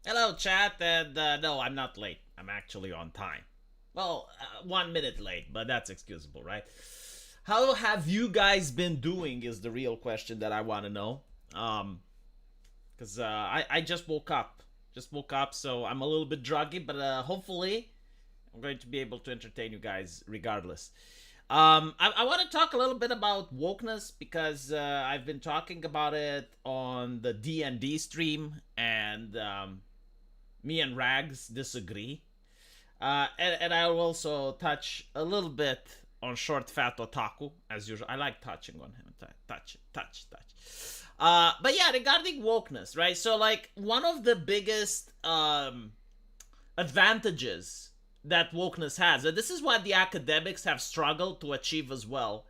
Hello, chat, and no, I'm not late. I'm actually on time. Well, 1 minute late, but that's excusable, right? How have you guys been doing? Is the real question that I want to know. Because I just woke up, so I'm a little bit druggy, but hopefully I'm going to be able to entertain you guys regardless. I want to talk a little bit about wokeness because I've been talking about it on the D&D stream, and me and Rags disagree. And I'll also touch a little bit on short fat otaku as usual. I like touching on him. Touch. But yeah, regarding wokeness, right? So like one of the biggest advantages that wokeness has, and this is what the academics have struggled to achieve as well,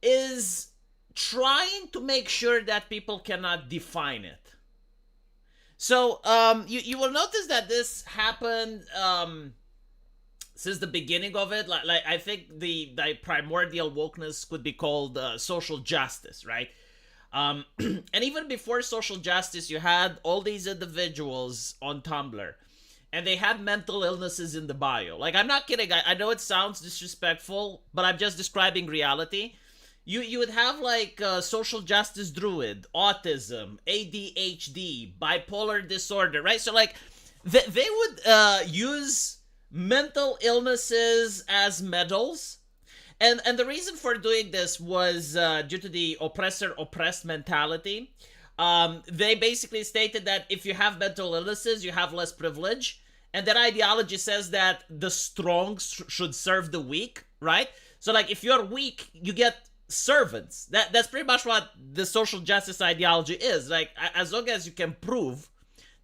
is trying to make sure that people cannot define it. So you will notice that this happened since the beginning of it. Like I think the primordial wokeness could be called social justice, right? And even before social justice, you had all these individuals on Tumblr, and they had mental illnesses in the bio. Like I'm not kidding. I know it sounds disrespectful, but I'm just describing reality. You would have like social justice druid, autism, ADHD, bipolar disorder, right? So like they would use mental illnesses as medals. And the reason for doing this was due to the oppressor oppressed mentality. They basically stated that if you have mental illnesses, you have less privilege. And that ideology says that the strong should serve the weak, right? So like if you're weak, you get servants. That's pretty much what the social justice ideology is. Like as long as you can prove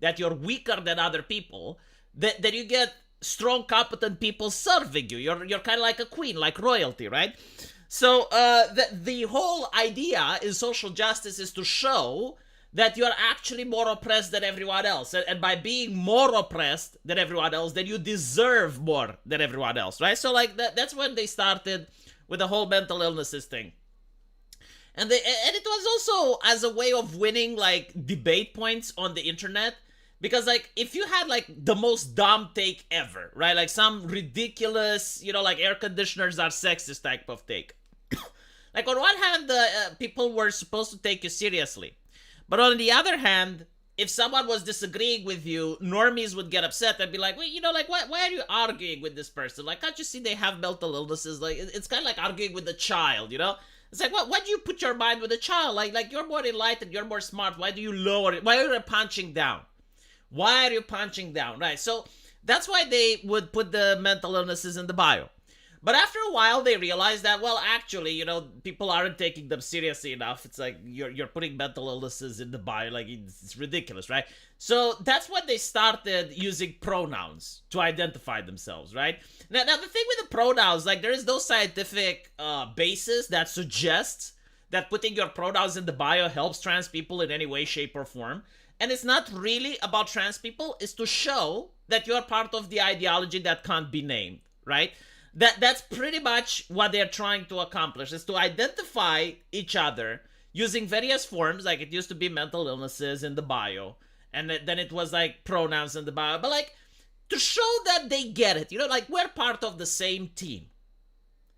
that you're weaker than other people, that you get strong, competent people serving you. You're kind of like a queen, like royalty, right? So the whole idea in social justice is to show that you're actually more oppressed than everyone else, and by being more oppressed than everyone else, then you deserve more than everyone else, right? So like that's when they started with the whole mental illnesses thing. And it was also as a way of winning like debate points on the internet, because like if you had like the most dumb take ever, right, like some ridiculous, like air conditioners are sexist type of take, like on one hand people were supposed to take you seriously, but on the other hand, if someone was disagreeing with you, normies would get upset and be like, well, like, why are you arguing with this person? Like, can't you see they have mental illnesses? Like, it's kind of like arguing with a child, It's like, why do you put your mind with a child? Like you're more enlightened, you're more smart. Why do you lower it? Why are you punching down? Why are you punching down? Right. So that's why they would put the mental illnesses in the bio. But after a while, they realized that, well, actually, people aren't taking them seriously enough. It's like you're putting mental illnesses in the bio, like it's ridiculous, right? So that's when they started using pronouns to identify themselves, right? Now the thing with the pronouns, like there is no scientific basis that suggests that putting your pronouns in the bio helps trans people in any way, shape, or form. And it's not really about trans people. It's to show that you're part of the ideology that can't be named, right? That's pretty much what they're trying to accomplish, is to identify each other using various forms. Like it used to be mental illnesses in the bio, and then it was like pronouns in the bio, but like to show that they get it, like we're part of the same team.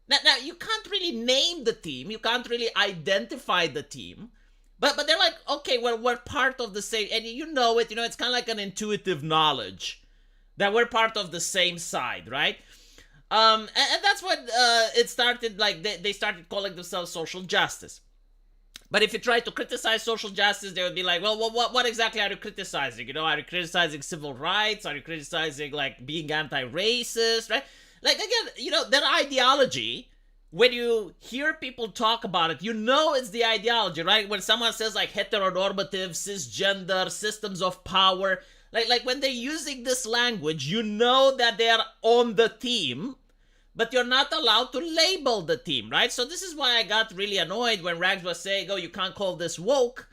Now you can't really name the team, you can't really identify the team, but they're like, okay, well, we're part of the same, and it's kind of like an intuitive knowledge that we're part of the same side, right? And that's when it started. Like they started calling themselves social justice. But if you try to criticize social justice, they would be like, well, what exactly are you criticizing? Are you criticizing civil rights? Are you criticizing like being anti-racist? Right? Like again, their ideology. When you hear people talk about it, it's the ideology, right? When someone says like heteronormative, cisgender, systems of power, like when they're using this language, that they're on the team, but you're not allowed to label the team, right? So this is why I got really annoyed when Rags was saying, oh, you can't call this woke,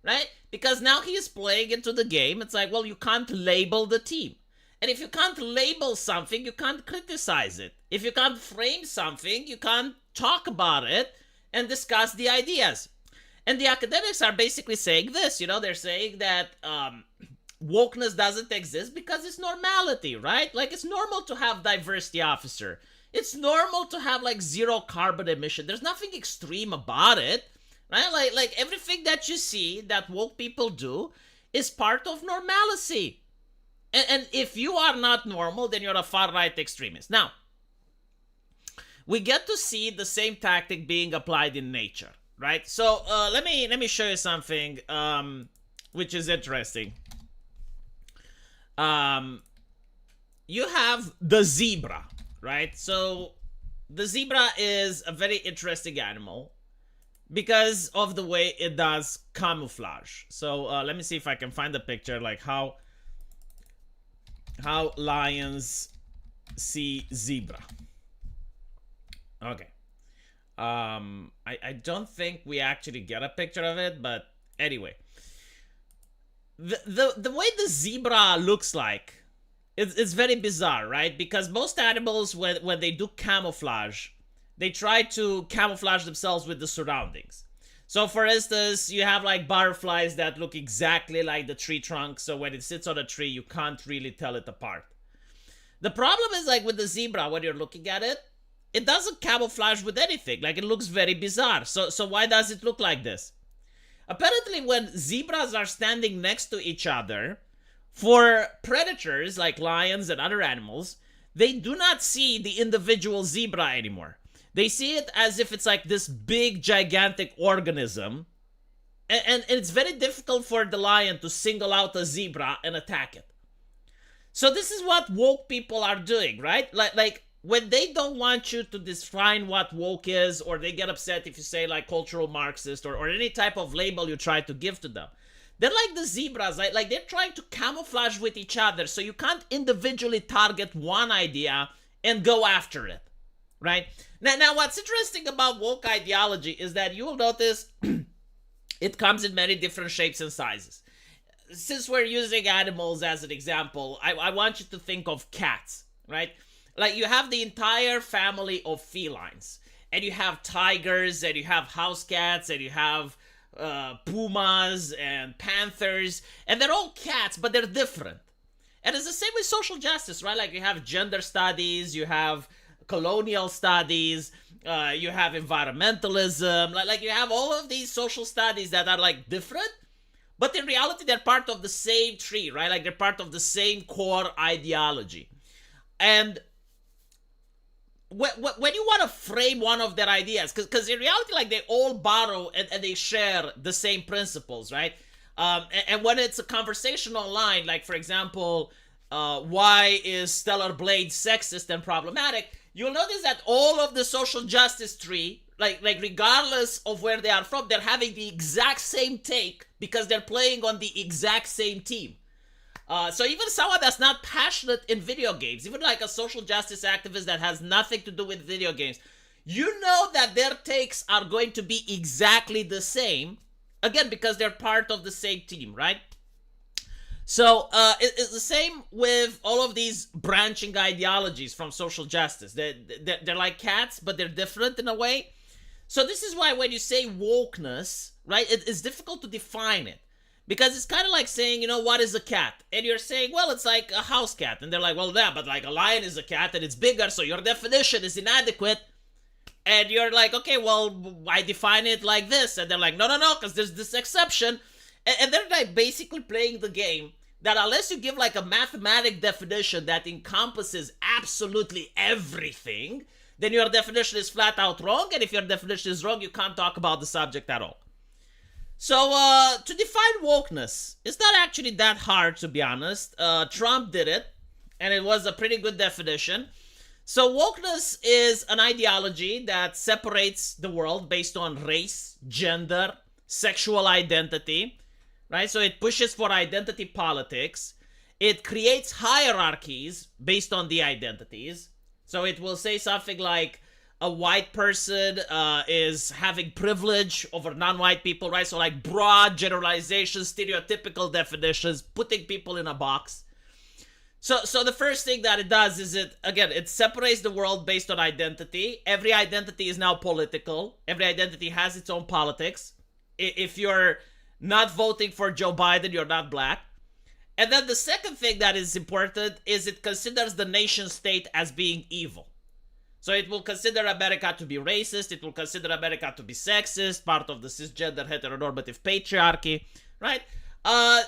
right? Because now he is playing into the game. It's like, well, you can't label the team. And if you can't label something, you can't criticize it. If you can't frame something, you can't talk about it and discuss the ideas. And the academics are basically saying this, they're saying that wokeness doesn't exist because it's normality, right? Like, it's normal to have diversity officer. It's normal to have like zero carbon emission. There's nothing extreme about it, right? Like everything that you see that woke people do is part of normalcy. And if you are not normal, then you're a far-right extremist. Now, we get to see the same tactic being applied in nature, right? So let me show you something which is interesting. You have the zebra, right? So the zebra is a very interesting animal because of the way it does camouflage. So let me see if I can find a picture, like how lions see zebra. Okay. I don't think we actually get a picture of it, but anyway. The way the zebra looks like, it's very bizarre, right? Because most animals, when they do camouflage, they try to camouflage themselves with the surroundings. So for instance, you have like butterflies that look exactly like the tree trunk, so when it sits on a tree, you can't really tell it apart. The problem is, like, with the zebra, when you're looking at it, it doesn't camouflage with anything. Like, it looks very bizarre. So why does it look like this? Apparently, when zebras are standing next to each other, for predators like lions and other animals, they do not see the individual zebra anymore. They see it as if it's like this big, gigantic organism. And it's very difficult for the lion to single out a zebra and attack it. So this is what woke people are doing, right? Like when they don't want you to define what woke is, or they get upset if you say like cultural Marxist or any type of label you try to give to them. They're like the zebras, right? Like they're trying to camouflage with each other, so you can't individually target one idea and go after it, right? Now what's interesting about woke ideology is that you will notice it comes in many different shapes and sizes. Since we're using animals as an example, I want you to think of cats, right? Like you have the entire family of felines, and you have tigers, and you have house cats, and you have pumas and panthers, and they're all cats, but they're different. And it's the same with social justice, right? Like you have gender studies, you have colonial studies, you have environmentalism, like you have all of these social studies that are like different, but in reality they're part of the same tree, right? Like they're part of the same core ideology. And when you want to frame one of their ideas, because in reality, like they all borrow and they share the same principles, right? And when it's a conversation online, like for example, why is Stellar Blade sexist and problematic? You'll notice that all of the social justice tree, like regardless of where they are from, they're having the exact same take because they're playing on the exact same team. So even someone that's not passionate in video games, even like a social justice activist that has nothing to do with video games, you know that their takes are going to be exactly the same, again, because they're part of the same team, right? So it's the same with all of these branching ideologies from social justice. They're like cats, but they're different in a way. So this is why when you say wokeness, right, it's difficult to define it. Because it's kind of like saying, what is a cat? And you're saying, well, it's like a house cat. And they're like, well, yeah, but like a lion is a cat and it's bigger, so your definition is inadequate. And you're like, okay, well, I define it like this. And they're like, no, because there's this exception. And they're like basically playing the game that unless you give like a mathematic definition that encompasses absolutely everything, then your definition is flat out wrong. And if your definition is wrong, you can't talk about the subject at all. So, to define wokeness, it's not actually that hard, to be honest. Trump did it, and it was a pretty good definition. So, wokeness is an ideology that separates the world based on race, gender, sexual identity, right? So, it pushes for identity politics. It creates hierarchies based on the identities. So, it will say something like, a white person is having privilege over non-white people, right? So like broad generalizations, stereotypical definitions, putting people in a box. So the first thing that it does is it separates the world based on identity. Every identity is now political. Every identity has its own politics. If you're not voting for Joe Biden, you're not black. And then the second thing that is important is it considers the nation state as being evil. So it will consider America to be racist. It will consider America to be sexist, part of the cisgender heteronormative patriarchy, right?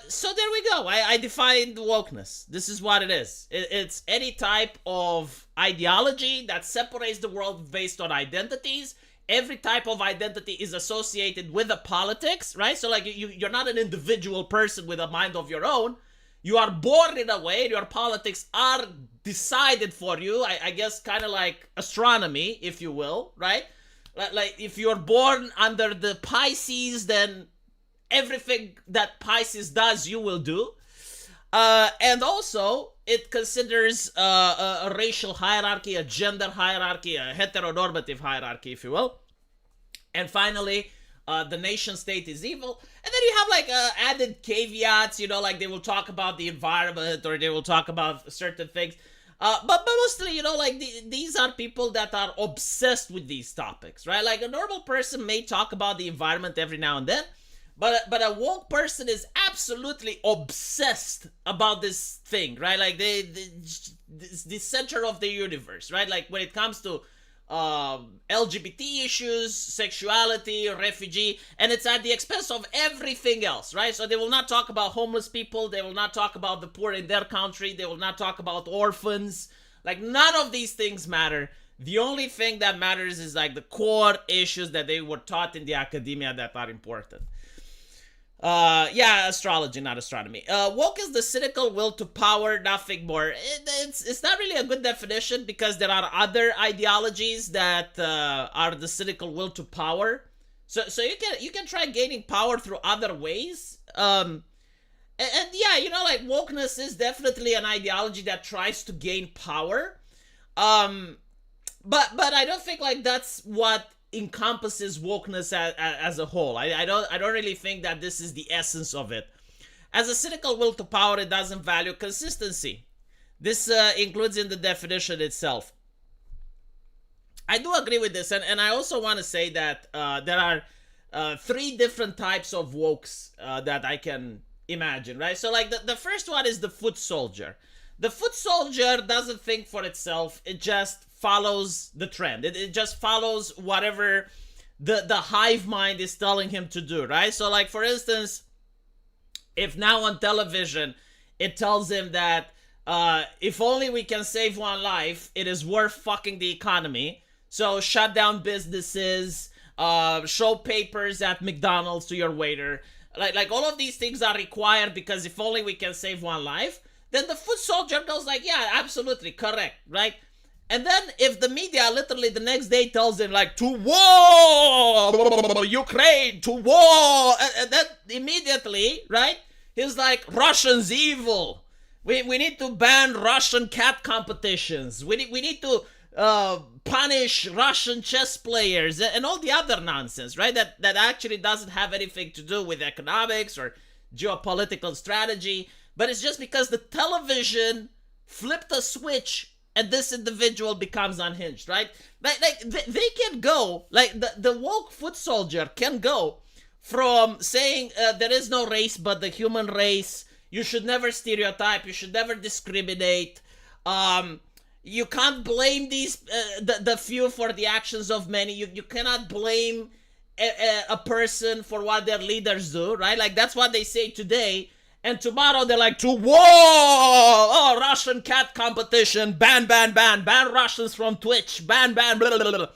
So there we go. I defined wokeness. This is what it is. It's any type of ideology that separates the world based on identities. Every type of identity is associated with a politics, right? So like you're not an individual person with a mind of your own. You are born in a way, your politics are decided for you. I guess kind of like astronomy, if you will, right? Like if you're born under the Pisces, then everything that Pisces does, you will do. And also, it considers a racial hierarchy, a gender hierarchy, a heteronormative hierarchy, if you will. And finally, the nation state is evil. And then you have like added caveats, you know, like they will talk about the environment or they will talk about certain things. But mostly, you know, like these are people that are obsessed with these topics, right? Like a normal person may talk about the environment every now and then, but a woke person is absolutely obsessed about this thing, right? Like the center of the universe, right? Like when it comes to LGBT issues, sexuality, refugee, and it's at the expense of everything else, right? So they will not talk about homeless people, they will not talk about the poor in their country, they will not talk about orphans. Like none of these things matter. The only thing that matters is like the core issues that they were taught in the academia that are important. Yeah, astrology, not astronomy. Woke is the cynical will to power, nothing more. It's not really a good definition because there are other ideologies that are the cynical will to power. So you can try gaining power through other ways. And yeah, you know, like wokeness is definitely an ideology that tries to gain power. But I don't think like that's what encompasses wokeness as a whole. I don't really think that this is the essence of it. As a cynical will to power, it doesn't value consistency. This includes in the definition itself. I do agree with this, and I also want to say that there are three different types of wokes that I can imagine, right? So like the first one is the foot soldier. The foot soldier doesn't think for itself, it just follows the trend. It just follows whatever the hive mind is telling him to do, right? So like for instance, if now on television it tells him that if only we can save one life, it is worth fucking the economy. So shut down businesses, show papers at McDonald's to your waiter. Like all of these things are required because if only we can save one life, then the foot soldier goes like, yeah, absolutely correct, right? And then if the media literally the next day tells him like to war, Ukraine, to war, and then immediately, right, he's like, Russians evil. We need to ban Russian cat competitions. We need to punish Russian chess players and all the other nonsense, right? That actually doesn't have anything to do with economics or geopolitical strategy, but it's just because the television flipped a switch and this individual becomes unhinged, right? Like they can go, like the woke foot soldier can go from saying there is no race but the human race, you should never stereotype, you should never discriminate, you can't blame these the few for the actions of many, you cannot blame a person for what their leaders do, right? Like that's what they say today. And tomorrow they're like, to war! Oh, Russian cat competition. Ban Russians from Twitch. Ban, blah, blah, blah.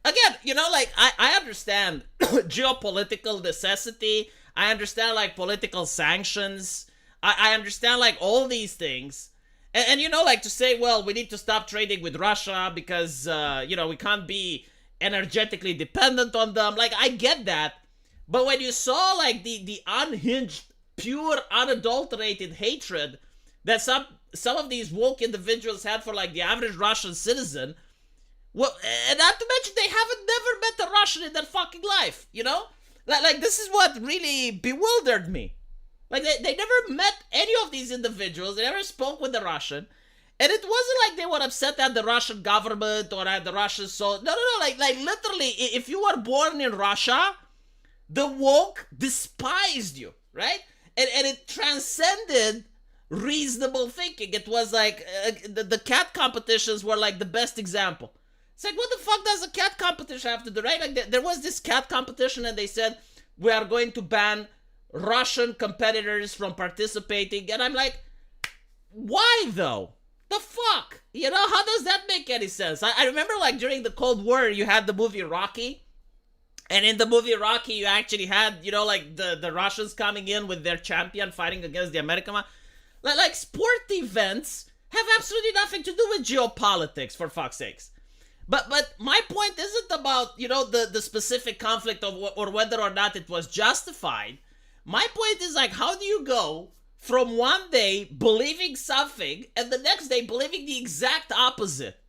Again, you know, like, I understand geopolitical necessity. I understand, like, political sanctions. I understand, like, all these things. And, you know, like, to say, well, we need to stop trading with Russia because, you know, we can't be energetically dependent on them. Like, I get that. But when you saw, like, the unhinged, pure, unadulterated hatred that some of these woke individuals had for like the average Russian citizen, well, and not to mention they haven't never met a Russian in their fucking life, you know? Like this is what really bewildered me. Like they never met any of these individuals, they never spoke with the Russian, and it wasn't like they were upset at the Russian government or at the Russian soul. No, like literally, if you were born in Russia, the woke despised you, right? And it transcended reasonable thinking. It was like the cat competitions were like the best example. It's like, what the fuck does a cat competition have to do, right? Like there was this cat competition and they said, we are going to ban Russian competitors from participating. And I'm like, why though? The fuck? You know, how does that make any sense? I remember like during the Cold War, you had the movie Rocky. And in the movie Rocky, you actually had, you know, like the Russians coming in with their champion fighting against the American one. Like sport events have absolutely nothing to do with geopolitics, for fuck's sakes. But my point isn't about, you know, the specific conflict of or whether or not it was justified. My point is like, how do you go from one day believing something and the next day believing the exact opposite?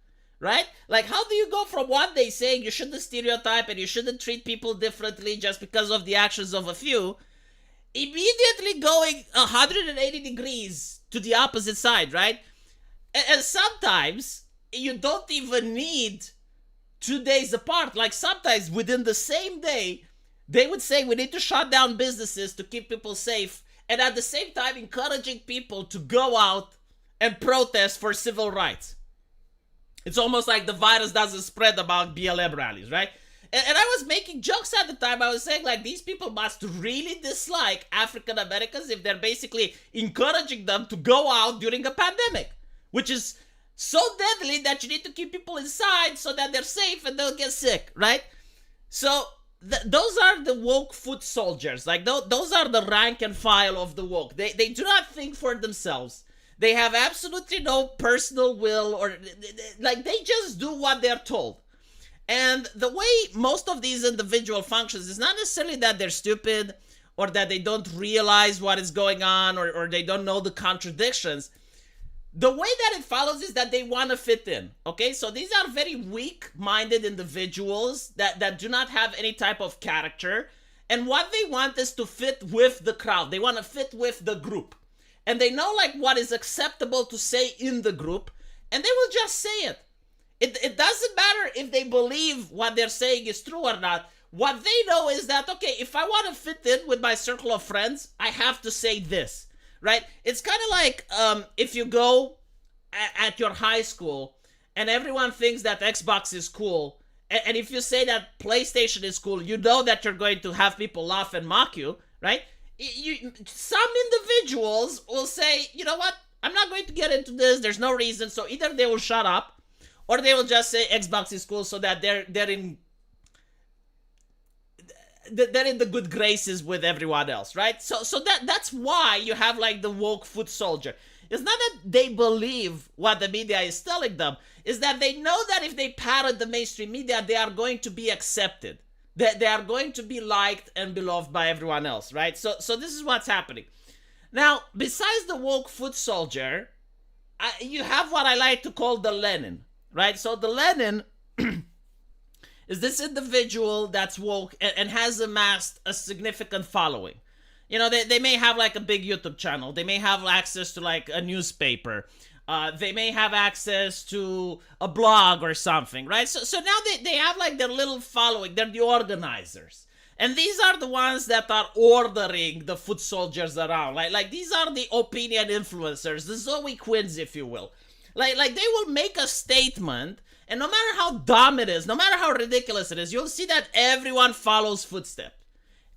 Right? Like, how do you go from one day saying you shouldn't stereotype and you shouldn't treat people differently just because of the actions of a few, immediately going 180 degrees to the opposite side, right? And sometimes you don't even need 2 days apart. Like, sometimes within the same day, they would say we need to shut down businesses to keep people safe, and at the same time encouraging people to go out and protest for civil rights. It's almost like the virus doesn't spread about BLM rallies, right? And I was making jokes at the time. I was saying, like, these people must really dislike African Americans if they're basically encouraging them to go out during a pandemic, which is so deadly that you need to keep people inside so that they're safe and they'll get sick, right? So those are the woke foot soldiers. Like, those are the rank and file of the woke. They do not think for themselves. They have absolutely no personal will, or like they just do what they're told. And the way most of these individual functions is not necessarily that they're stupid or that they don't realize what is going on, or they don't know the contradictions. The way that it follows is that they want to fit in. Okay, so these are very weak-minded individuals that do not have any type of character. And what they want is to fit with the crowd. They want to fit with the group. And they know like what is acceptable to say in the group, and they will just say it. It doesn't matter if they believe what they're saying is true or not. What they know is that, okay, if I want to fit in with my circle of friends, I have to say this, right? It's kind of like if you go at your high school and everyone thinks that Xbox is cool, and if you say that PlayStation is cool, you know that you're going to have people laugh and mock you, right? Some individuals will say, you know what, I'm not going to get into this, there's no reason. So either they will shut up or they will just say Xbox is cool, so that they're in the good graces with everyone else, right? So that's why you have like the woke foot soldier. It's not that they believe what the media is telling them, it's that they know that if they parrot the mainstream media, they are going to be accepted. They are going to be liked and beloved by everyone else, right? So this is what's happening. Now, besides the woke foot soldier, you have what I like to call the Lenin, right? So the Lenin is this individual that's woke and has amassed a significant following. You know, they may have like a big YouTube channel. They may have access to like a newspaper. They may have access to a blog or something, right? So now they have like their little following. They're the organizers. And these are the ones that are ordering the foot soldiers around. Like these are the opinion influencers, the Zoe Quinns, if you will. Like they will make a statement, and no matter how dumb it is, no matter how ridiculous it is, you'll see that everyone follows footsteps.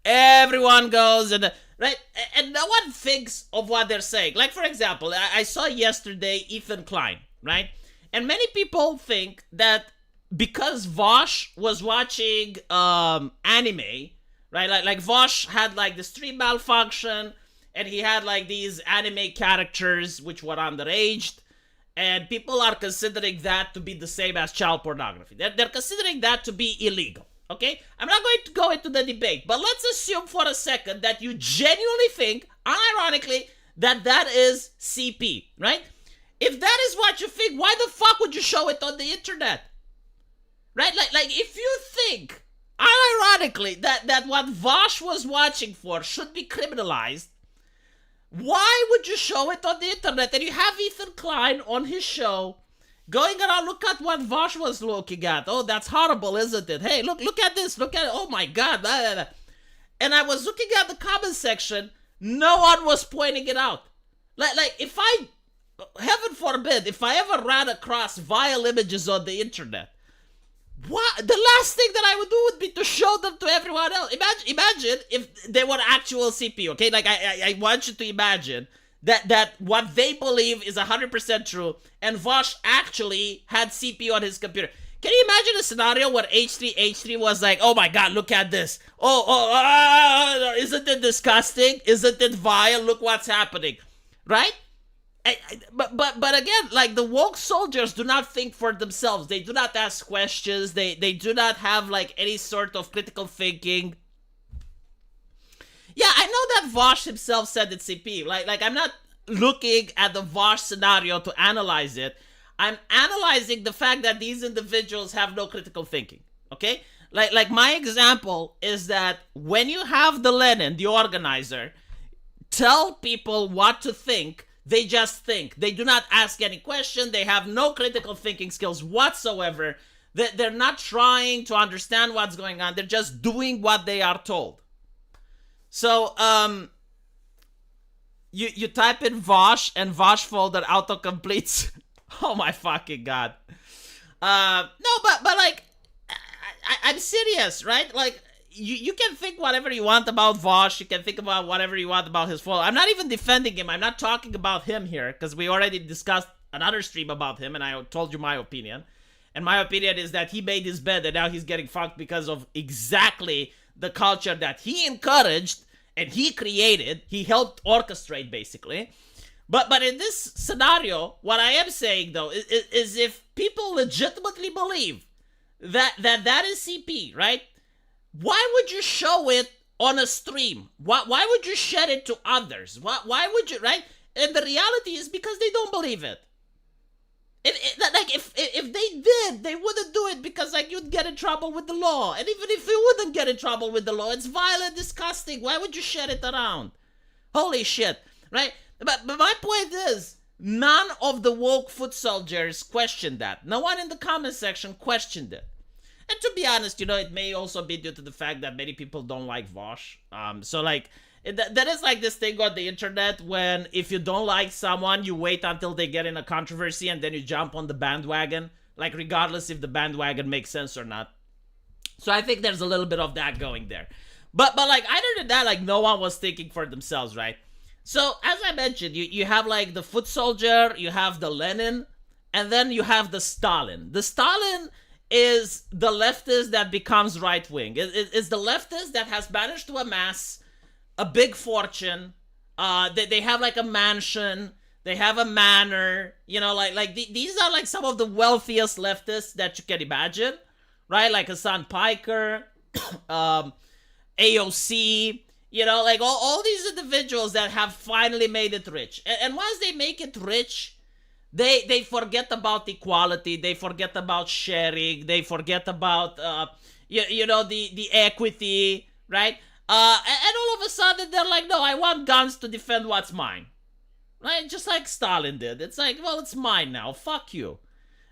Everyone goes and right, and no one thinks of what they're saying. Like, for example, I saw yesterday Ethan Klein, right? And many people think that because Vosh was watching anime, right? Like Vosh had like the stream malfunction, and he had like these anime characters which were underaged, and people are considering that to be the same as child pornography. They're considering that to be illegal. Okay, I'm not going to go into the debate, but let's assume for a second that you genuinely think, unironically, that is CP, right? If that is what you think, why the fuck would you show it on the internet? Right? Like if you think, unironically, that what Vosh was watching for should be criminalized, why would you show it on the internet? And you have Ethan Klein on his show going around, look at what Vosh was looking at. Oh, that's horrible, isn't it? Hey, look at this. Look at it. Oh, my God. Blah, blah, blah. And I was looking at the comment section, no one was pointing it out. Like if I, heaven forbid, if I ever ran across vile images on the internet, what the last thing that I would do would be to show them to everyone else. Imagine if they were actual CP, okay? Like I want you to imagine that what they believe is 100% true, and Vosh actually had CP on his computer. Can you imagine a scenario where H3 was like, oh my god, look at this. Isn't it disgusting? Isn't it vile? Look what's happening. Right? But again, like, the woke soldiers do not think for themselves. They do not ask questions. They do not have like any sort of critical thinking. Yeah, I know that Vosh himself said it's CP. Like I'm not looking at the Vosh scenario to analyze it. I'm analyzing the fact that these individuals have no critical thinking. Okay? Like my example is that when you have the Lenin, the organizer, tell people what to think, they just think. They do not ask any question. They have no critical thinking skills whatsoever. They're not trying to understand what's going on. They're just doing what they are told. So, you type in Vosh and Vosh folder auto-completes. Oh my fucking god. No, but like, I'm serious, right? Like, you can think whatever you want about Vosh. You can think about whatever you want about his fall. I'm not even defending him. I'm not talking about him here, because we already discussed another stream about him, and I told you my opinion. And my opinion is that he made his bed, and now he's getting fucked because of exactly the culture that he encouraged and he created. He helped orchestrate, basically. But in this scenario, what I am saying, though, is if people legitimately believe that is CP, right? Why would you show it on a stream? Why would you share it to others? Why would you, right? And the reality is because they don't believe it. If they did, they wouldn't do it, because like you'd get in trouble with the law. And even if you wouldn't get in trouble with the law, it's vile and disgusting. Why would you share it around? Holy shit, right? But my point is, none of the woke foot soldiers questioned that. No one in the comment section questioned it. And to be honest, it may also be due to the fact that many people don't like Vosh. So like, there is like this thing on the internet when if you don't like someone, you wait until they get in a controversy and then you jump on the bandwagon, like regardless if the bandwagon makes sense or not. So I think there's a little bit of that going there. But like, other than that, like, no one was thinking for themselves, right? So as I mentioned, you have like the foot soldier, you have the Lenin, and then you have the Stalin. The Stalin is the leftist that becomes right-wing. It's the leftist that has managed to amass a big fortune. They have like a mansion. They have a manor. These are like some of the wealthiest leftists that you can imagine, right? Like Hassan Piker, AOC, like all these individuals that have finally made it rich. And once they make it rich, they forget about equality. They forget about sharing. They forget about the equity, right? And all of a sudden they're like, no, I want guns to defend what's mine, right? Just like Stalin did. It's like, well, it's mine now. Fuck you,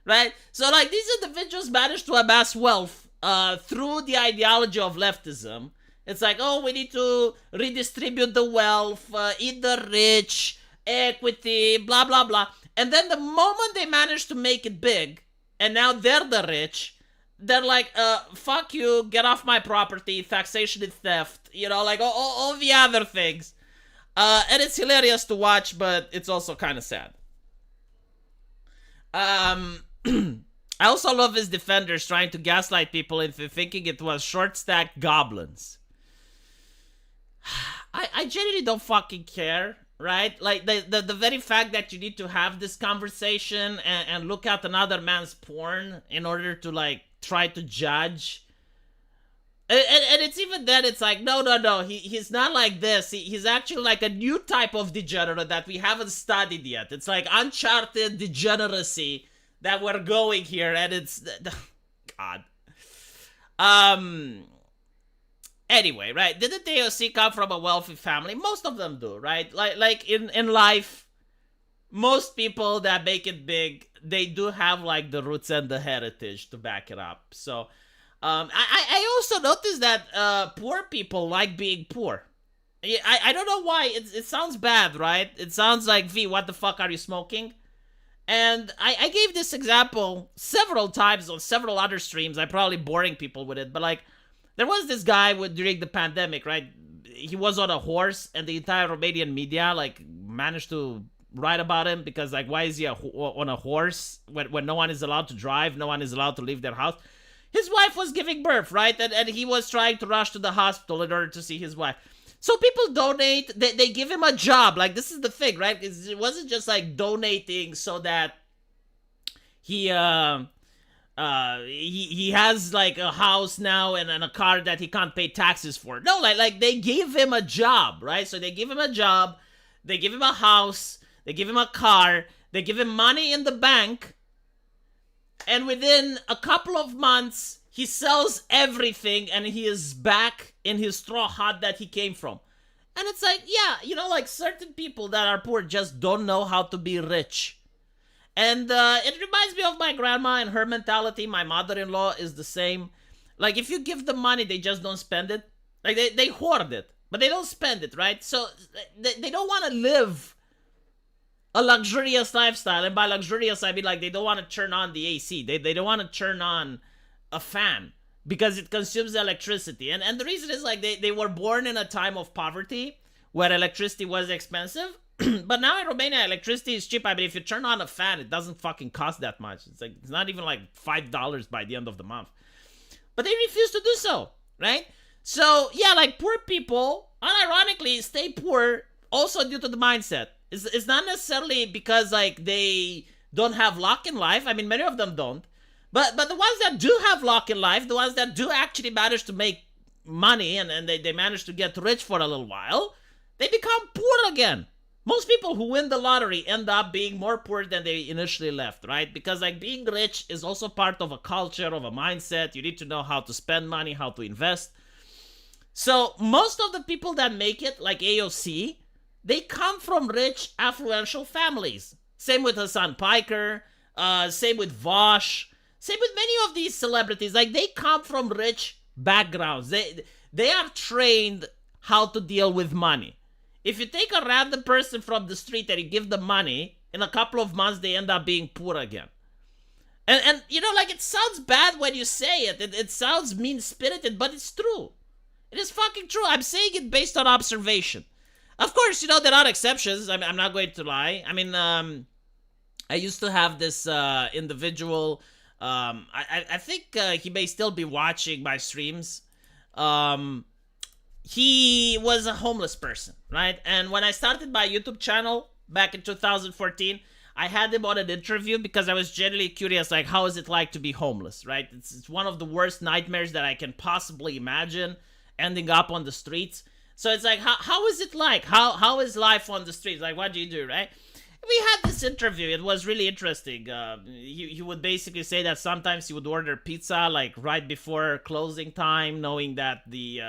right? So like, these individuals managed to amass wealth through the ideology of leftism. It's like, oh, we need to redistribute the wealth, eat the rich, equity, blah, blah, blah. And then the moment they manage to make it big, and now they're the rich, they're like, fuck you, get off my property, taxation is theft, like all the other things. And it's hilarious to watch, but it's also kind of sad. I also love his defenders trying to gaslight people into thinking it was short-stacked goblins. I genuinely don't fucking care, right? Like, the very fact that you need to have this conversation and look at another man's porn in order to, like, try to judge. And it's even then, it's like, no, he's not like this. He's actually like a new type of degenerate that we haven't studied yet. It's like uncharted degeneracy that we're going here, and it's... God. Anyway, right? Didn't AOC come from a wealthy family? Most of them do, right? Like in life, most people that make it big, they do have like the roots and the heritage to back it up. So, I also noticed that poor people like being poor. I don't know why. It sounds bad, right? It sounds like, V, what the fuck are you smoking? And I gave this example several times on several other streams. I'm probably boring people with it, but like, there was this guy during the pandemic, right? He was on a horse, and the entire Romanian media like managed to write about him because like, why is he on a horse when no one is allowed to drive, no one is allowed to leave their house? His wife was giving birth, right? And he was trying to rush to the hospital in order to see his wife. So people donate, they give him a job. Like, this is the thing, right? It wasn't just like donating so that he has like a house now and a car that he can't pay taxes for. No, like they gave him a job, right? So they give him a job, they give him a house, they give him a car, they give him money in the bank, and within a couple of months, he sells everything and he is back in his straw hut that he came from. And it's like, yeah, like certain people that are poor just don't know how to be rich. And it reminds me of my grandma and her mentality. My mother-in-law is the same. Like, if you give them money, they just don't spend it. Like, they hoard it, but they don't spend it, right? So they don't want to live a luxurious lifestyle. And by luxurious, I mean, like, they don't want to turn on the AC. They don't want to turn on a fan because it consumes electricity. And the reason is, like, they were born in a time of poverty where electricity was expensive. But now in Romania, electricity is cheap. I mean, if you turn on a fan, it doesn't fucking cost that much. It's not even like $5 by the end of the month. But they refuse to do so, right? So, yeah, like, poor people, unironically, stay poor also due to the mindset. It's not necessarily because, like, they don't have luck in life. I mean, many of them don't. But the ones that do have luck in life, the ones that do actually manage to make money and they manage to get rich for a little while, they become poor again. Most people who win the lottery end up being more poor than they initially left, right? Because, like, being rich is also part of a culture, of a mindset. You need to know how to spend money, how to invest. So most of the people that make it, like AOC, they come from rich, affluential families. Same with Hassan Piker, same with Vosh, same with many of these celebrities. Like, they come from rich backgrounds. They are trained how to deal with money. If you take a random person from the street and you give them money, in a couple of months they end up being poor again. And like, it sounds bad when you say it. It sounds mean-spirited, but it's true. It is fucking true. I'm saying it based on observation. Of course, there are exceptions. I'm not going to lie. I mean, I used to have this individual. I think he may still be watching my streams. He was a homeless person, right? And when I started my YouTube channel back in 2014, I had him on an interview because I was genuinely curious, like, how is it like to be homeless, right? It's one of the worst nightmares that I can possibly imagine, ending up on the streets. So it's like, how is it like? How is life on the streets? Like, what do you do, right? We had this interview. It was really interesting. He would basically say that sometimes he would order pizza, like, right before closing time, knowing that the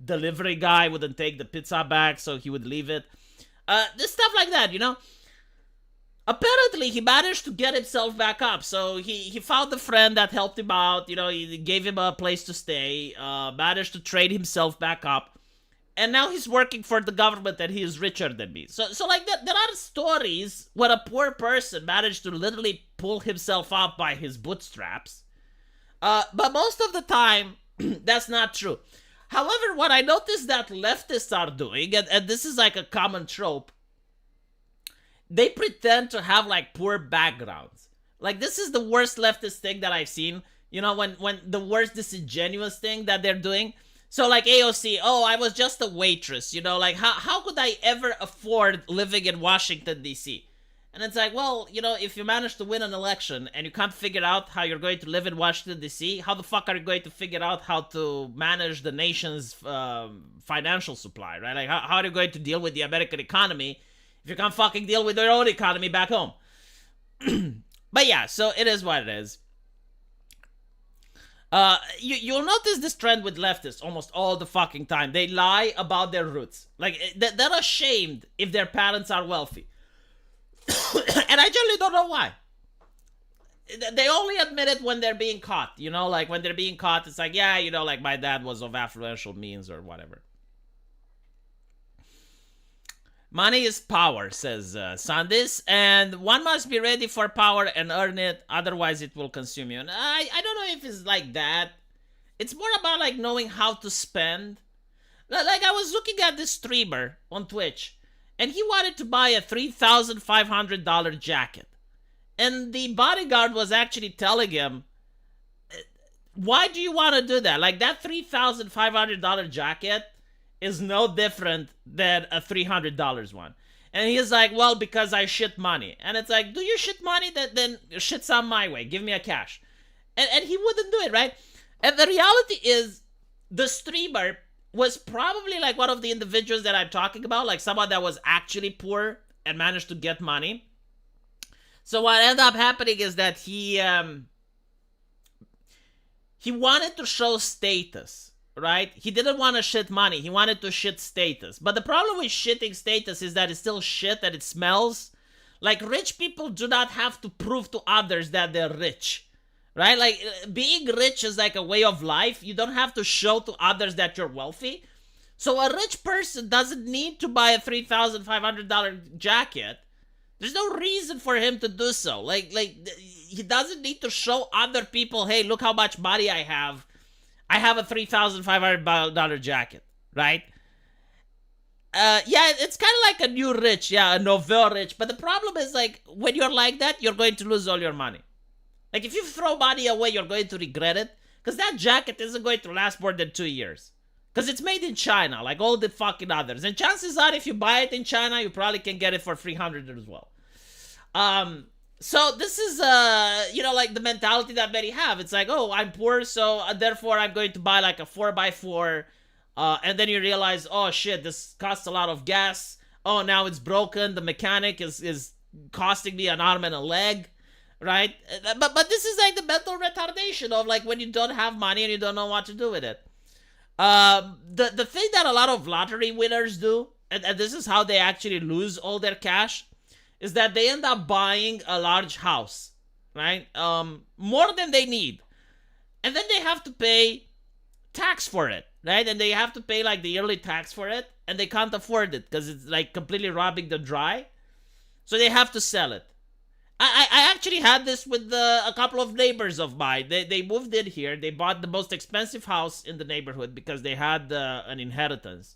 delivery guy wouldn't take the pizza back, so he would leave it. This stuff like that, Apparently, he managed to get himself back up. So he found a friend that helped him out. He gave him a place to stay. Managed to trade himself back up. And now he's working for the government and he is richer than me. So like, there are stories where a poor person managed to literally pull himself up by his bootstraps. But most of the time, that's not true. However, what I noticed that leftists are doing, and this is like a common trope, they pretend to have, like, poor backgrounds. Like, this is the worst leftist thing that I've seen. When the worst disingenuous thing that they're doing. So, like, AOC, I was just a waitress, like, how could I ever afford living in Washington, D.C.? And it's like, well, if you manage to win an election and you can't figure out how you're going to live in Washington, D.C., how the fuck are you going to figure out how to manage the nation's financial supply, right? Like, how are you going to deal with the American economy if you can't fucking deal with your own economy back home? But yeah, so it is what it is. You'll notice this trend with leftists almost all the fucking time. They lie about their roots. Like, they're ashamed if their parents are wealthy. And I generally don't know why. They only admit it when they're being caught, like when they're being caught, it's like, yeah, like my dad was of affluential means or whatever. Money is power, says Sandis, and one must be ready for power and earn it, otherwise it will consume you. And I don't know if it's like that. It's more about like knowing how to spend. Like I was looking at this streamer on Twitch, and he wanted to buy a $3,500 jacket. And the bodyguard was actually telling him, why do you want to do that? Like that $3,500 jacket is no different than a $300 one. And he's like, well, because I shit money. And it's like, do you shit money? Then shit some my way. Give me a cash. And he wouldn't do it, right? And the reality is, the streamer was probably like one of the individuals that I'm talking about, like someone that was actually poor and managed to get money. So what ended up happening is that he wanted to show status, right? He didn't want to shit money. He wanted to shit status. But the problem with shitting status is that it's still shit and it smells. Like, rich people do not have to prove to others that they're rich, right? Like, being rich is like a way of life. You don't have to show to others that you're wealthy. So a rich person doesn't need to buy a $3,500 jacket. There's no reason for him to do so. Like he doesn't need to show other people, hey, look how much money I have. I have a $3,500 jacket, right? Yeah, it's kind of like a new rich, a nouveau rich. But the problem is, like, when you're like that, you're going to lose all your money. Like, if you throw money away, you're going to regret it. Because that jacket isn't going to last more than 2 years. Because it's made in China, like all the fucking others. And chances are, if you buy it in China, you probably can get it for $300 as well. So this is, like the mentality that many have. It's like, oh, I'm poor, so therefore I'm going to buy like a 4x4. And then you realize, oh shit, this costs a lot of gas. Oh, now it's broken. The mechanic is costing me an arm and a leg, right? But this is like the mental retardation of like when you don't have money and you don't know what to do with it. The thing that a lot of lottery winners do, and this is how they actually lose all their cash, is that they end up buying a large house, right? More than they need. And then they have to pay tax for it, right? And they have to pay like the yearly tax for it, and they can't afford it because it's like completely robbing them dry. So they have to sell it. I actually had this with a couple of neighbors of mine. They moved in here. They bought the most expensive house in the neighborhood because they had an inheritance.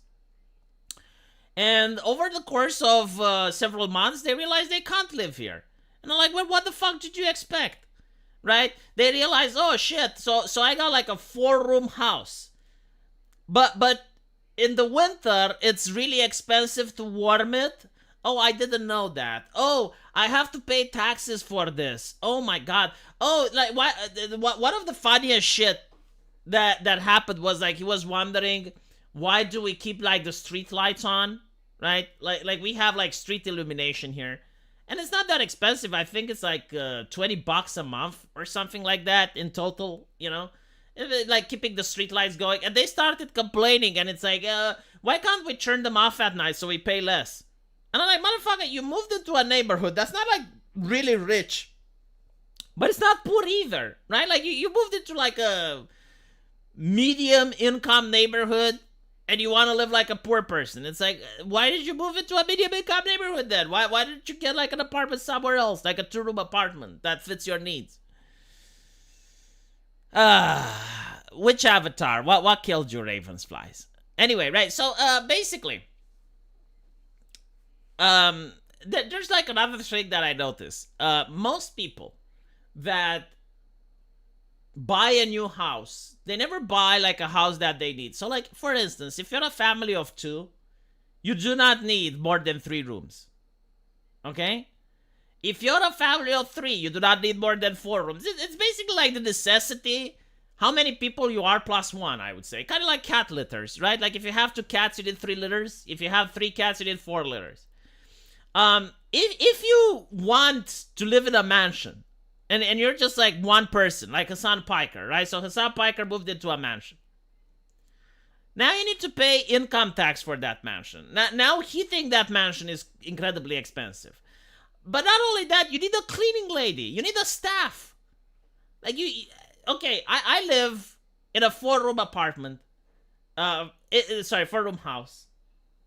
And over the course of several months, they realized they can't live here. And I'm like, well, what the fuck did you expect? Right? They realized, oh shit, so I got like a 4-room house. But in the winter, it's really expensive to warm it. Oh, I didn't know that. Oh, I have to pay taxes for this. Oh my god. Oh, like one of the funniest shit that happened was like he was wondering, why do we keep like the street lights on, right? Like we have like street illumination here, and it's not that expensive. I think it's like $20 a month or something like that in total. Like keeping the street lights going. And they started complaining, and it's like, why can't we turn them off at night so we pay less? And I'm like, motherfucker, you moved into a neighborhood that's not like really rich, but it's not poor either, right? Like you moved into like a medium income neighborhood, and you want to live like a poor person. It's like, why did you move into a medium income neighborhood then? Why didn't you get like an apartment somewhere else, like a 2-room apartment that fits your needs? Which avatar? What killed you, Raven's flies? Anyway, right? So basically, there's like another thing that I noticed. Most people that buy a new house, they never buy like a house that they need. So like, for instance, if you're a family of 2, you do not need more than 3 rooms. Okay? If you're a family of 3, you do not need more than 4 rooms. It's basically like the necessity, how many people you are plus 1, I would say. Kind of like cat litters, right? Like if you have 2 cats, you need 3 litters. If you have 3 cats, you need 4 litters. If you want to live in a mansion, and you're just like one person, like Hassan Piker, right? So Hassan Piker moved into a mansion. Now you need to pay income tax for that mansion. Now he thinks that mansion is incredibly expensive. But not only that, you need a cleaning lady. You need a staff. Like okay, I live in a 4-room apartment. Sorry, 4-room house.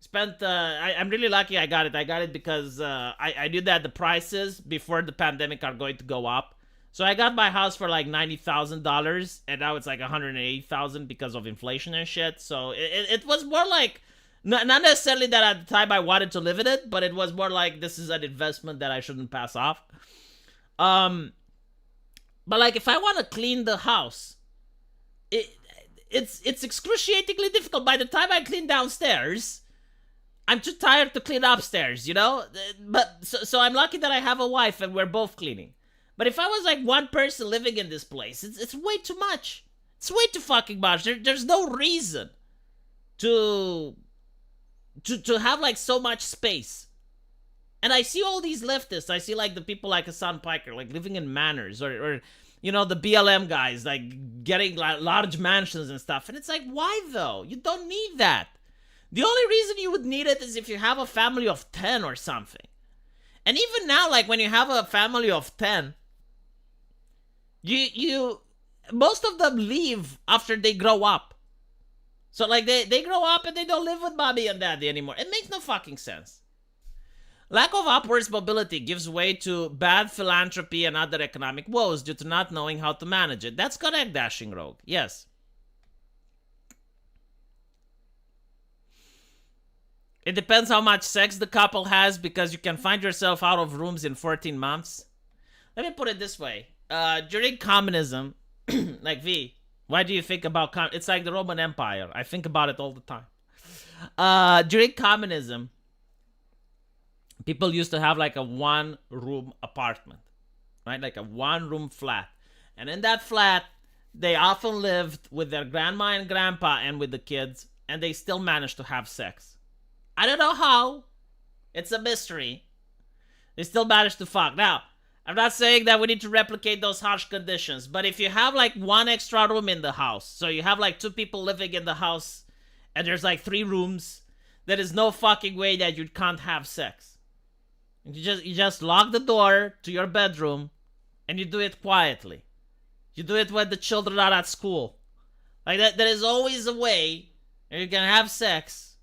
Spent I'm really lucky I got it. I got it because I knew that the prices before the pandemic are going to go up. So I got my house for like $90,000, and now it's like $180,000 because of inflation and shit. So it was more like not necessarily that at the time I wanted to live in it, but it was more like this is an investment that I shouldn't pass off. But like if I want to clean the house, it's excruciatingly difficult. By the time I clean downstairs, I'm too tired to clean upstairs, you know? But so I'm lucky that I have a wife and we're both cleaning. But if I was like one person living in this place, it's way too much. It's way too fucking much. There's no reason to have like so much space. And I see all these leftists. I see like the people like Hassan Piker, like living in manors, or you know, the BLM guys, like getting like large mansions and stuff. And it's like, why though? You don't need that. The only reason you would need it is if you have a family of 10 or something. And even now, like when you have a family of 10, you most of them leave after they grow up. So like they grow up and they don't live with mommy and daddy anymore. It makes no fucking sense. Lack of upwards mobility gives way to bad philanthropy and other economic woes due to not knowing how to manage it. That's correct, Dashing Rogue. Yes. It depends how much sex the couple has, because you can find yourself out of rooms in 14 months. Let me put it this way. During communism, like V, why do you think about it's like the Roman Empire. I think about it all the time. During communism, people used to have like a 1-room apartment, right? Like a 1-room flat. And in that flat, they often lived with their grandma and grandpa and with the kids, and they still managed to have sex. I don't know how. It's a mystery. They still managed to fuck. Now, I'm not saying that we need to replicate those harsh conditions, but if you have like 1 extra room in the house, so you have like 2 people living in the house, and there's like 3 rooms, there is no fucking way that you can't have sex. You just lock the door to your bedroom, and you do it quietly. You do it when the children are at school. Like that, there is always a way, and you can have sex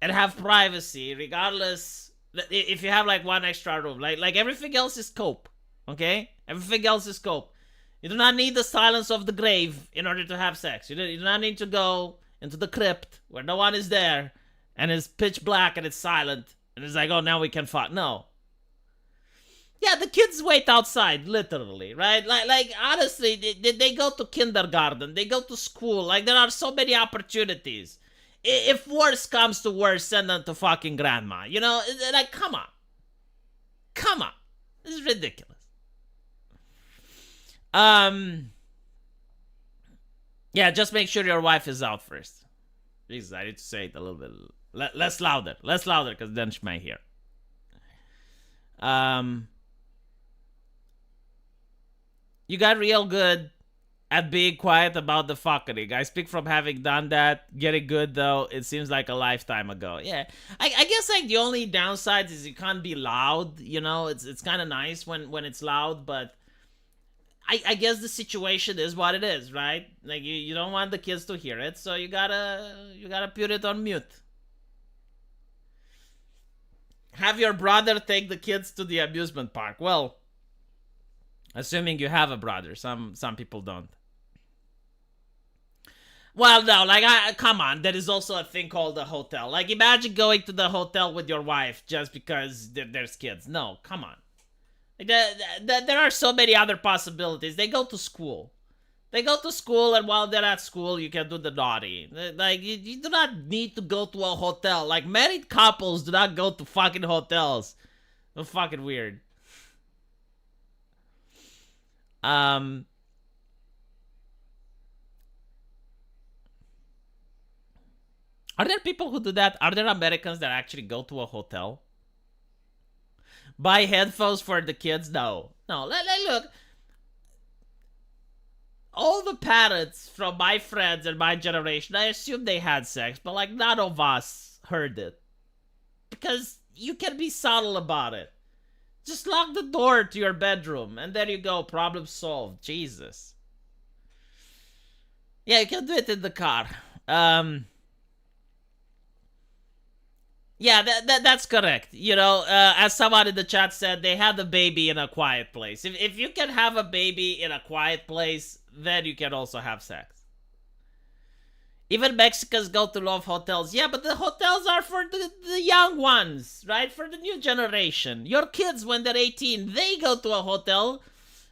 and have privacy, regardless if you have like 1 extra room. Like everything else is cope, okay? Everything else is cope. You do not need the silence of the grave in order to have sex. You do not need to go into the crypt where no one is there and it's pitch black and it's silent and it's like, oh, now we can fuck. No. Yeah, the kids wait outside, literally, right? Like honestly, they go to kindergarten, they go to school. Like there are so many opportunities. If worse comes to worse, send them to fucking grandma. You know, like, come on. Come on. This is ridiculous. Yeah, just make sure your wife is out first. Jesus, I need to say it a little bit less louder. Less louder, because then she might hear. You got real good at being quiet about the fucking. I speak from having done that. Getting good, though, it seems like a lifetime ago. Yeah, I guess like the only downside is you can't be loud. You know, it's kind of nice when it's loud, but I guess the situation is what it is, right? Like you don't want the kids to hear it, so you gotta put it on mute. Have your brother take the kids to the amusement park. Well, assuming you have a brother, some people don't. Well, no, like, come on, there is also a thing called a hotel. Like, imagine going to the hotel with your wife just because there's kids. No, come on. Like, there are so many other possibilities. They go to school. And while they're at school, you can do the naughty. Like, you do not need to go to a hotel. Like, married couples do not go to fucking hotels. They're fucking weird. Are there people who do that? Are there Americans that actually go to a hotel? Buy headphones for the kids? No. Look. All the parents from my friends and my generation, I assume they had sex, but like none of us heard it. Because you can be subtle about it. Just lock the door to your bedroom, and there you go. Problem solved. Jesus. Yeah, you can do it in the car. Yeah, that's correct. You know, as someone in the chat said, they had the baby in a quiet place. If you can have a baby in a quiet place, then you can also have sex. Even Mexicans go to love hotels. Yeah, but the hotels are for the young ones, right? For the new generation. Your kids, when they're 18, they go to a hotel,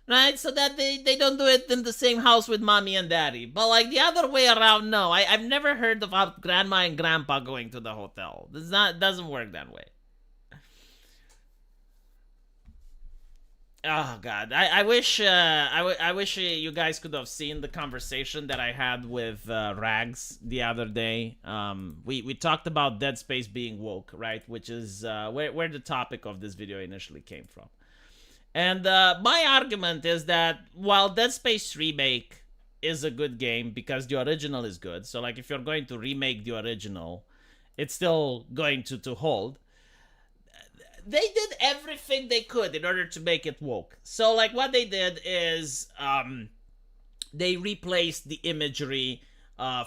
right? So that they don't do it in the same house with mommy and daddy. But like the other way around, no. I've never heard about grandma and grandpa going to the hotel. Doesn't work that way. Oh God, I wish I wish you guys could have seen the conversation that I had with Rags the other day. We talked about Dead Space being woke, right? Which is where the topic of this video initially came from. And my argument is that while Dead Space Remake is a good game because the original is good, so like if you're going to remake the original, it's still going to hold. They did everything they could in order to make it woke. So like what they did is they replaced the imagery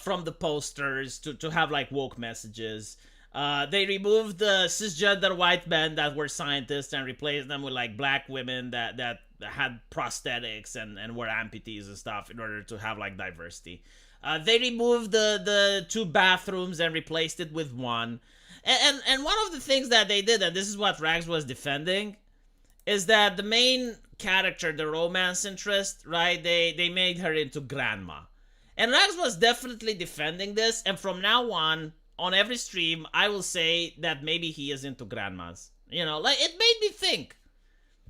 from the posters to have like woke messages. They removed the cisgender white men that were scientists and replaced them with like black women that had prosthetics and were amputees and stuff in order to have like diversity. They removed the 2 bathrooms and replaced it with 1. And one of the things that they did, and this is what Rags was defending, is that the main character, the romance interest, right, they made her into grandma. And Rags was definitely defending this, and from now on every stream, I will say that maybe he is into grandmas. You know, like, it made me think.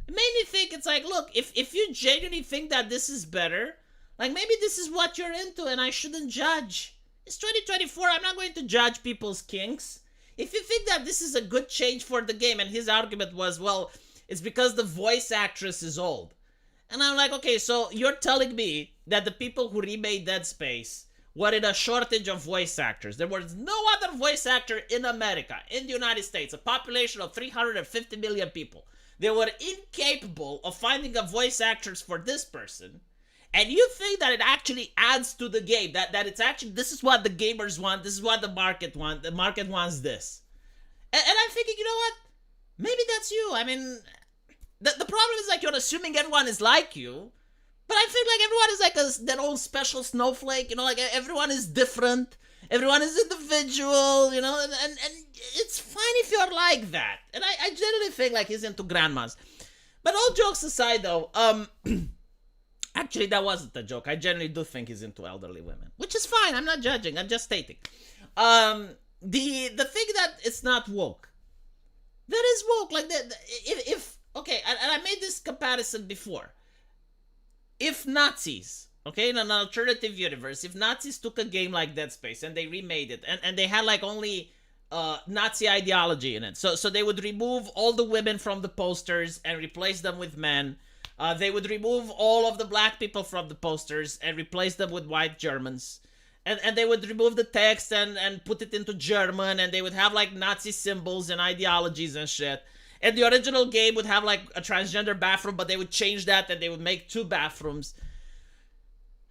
It made me think, it's like, look, if you genuinely think that this is better, like, maybe this is what you're into, and I shouldn't judge. It's 2024, I'm not going to judge people's kinks. If you think that this is a good change for the game, and his argument was, well, it's because the voice actress is old. And I'm like, okay, so you're telling me that the people who remade Dead Space were in a shortage of voice actors. There was no other voice actor in America, in the United States, a population of 350 million people. They were incapable of finding a voice actress for this person. And you think that it actually adds to the game, that it's actually, this is what the gamers want, this is what the market wants, the market wants this. And I'm thinking, you know what? Maybe that's you. I mean, the problem is like you're assuming everyone is like you, but I think like everyone is like their own special snowflake, you know, like everyone is different, everyone is individual, you know, and it's fine if you're like that. And I generally think like he's into grandmas. But all jokes aside though, actually, that wasn't a joke. I generally do think he's into elderly women, which is fine. I'm not judging. I'm just stating. The thing that it's not woke, that is woke. Like if okay, and I made this comparison before. If Nazis, okay, in an alternative universe, if Nazis took a game like Dead Space and they remade it, and they had like only Nazi ideology in it, so they would remove all the women from the posters and replace them with men. They would remove all of the black people from the posters and replace them with white Germans. And they would remove the text and put it into German, and they would have like Nazi symbols and ideologies and shit. And the original game would have like a transgender bathroom, but they would change that and they would make 2 bathrooms.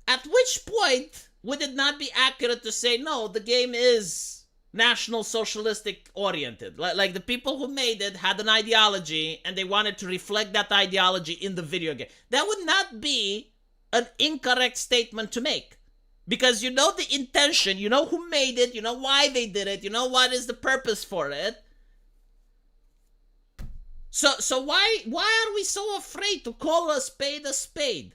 At which point would it not be accurate to say, no, the game is National Socialistic oriented? Like the people who made it had an ideology and they wanted to reflect that ideology in the video game. That would not be an incorrect statement to make. Because you know the intention, you know who made it, you know why they did it, you know what is the purpose for it. So why are we so afraid to call a spade a spade?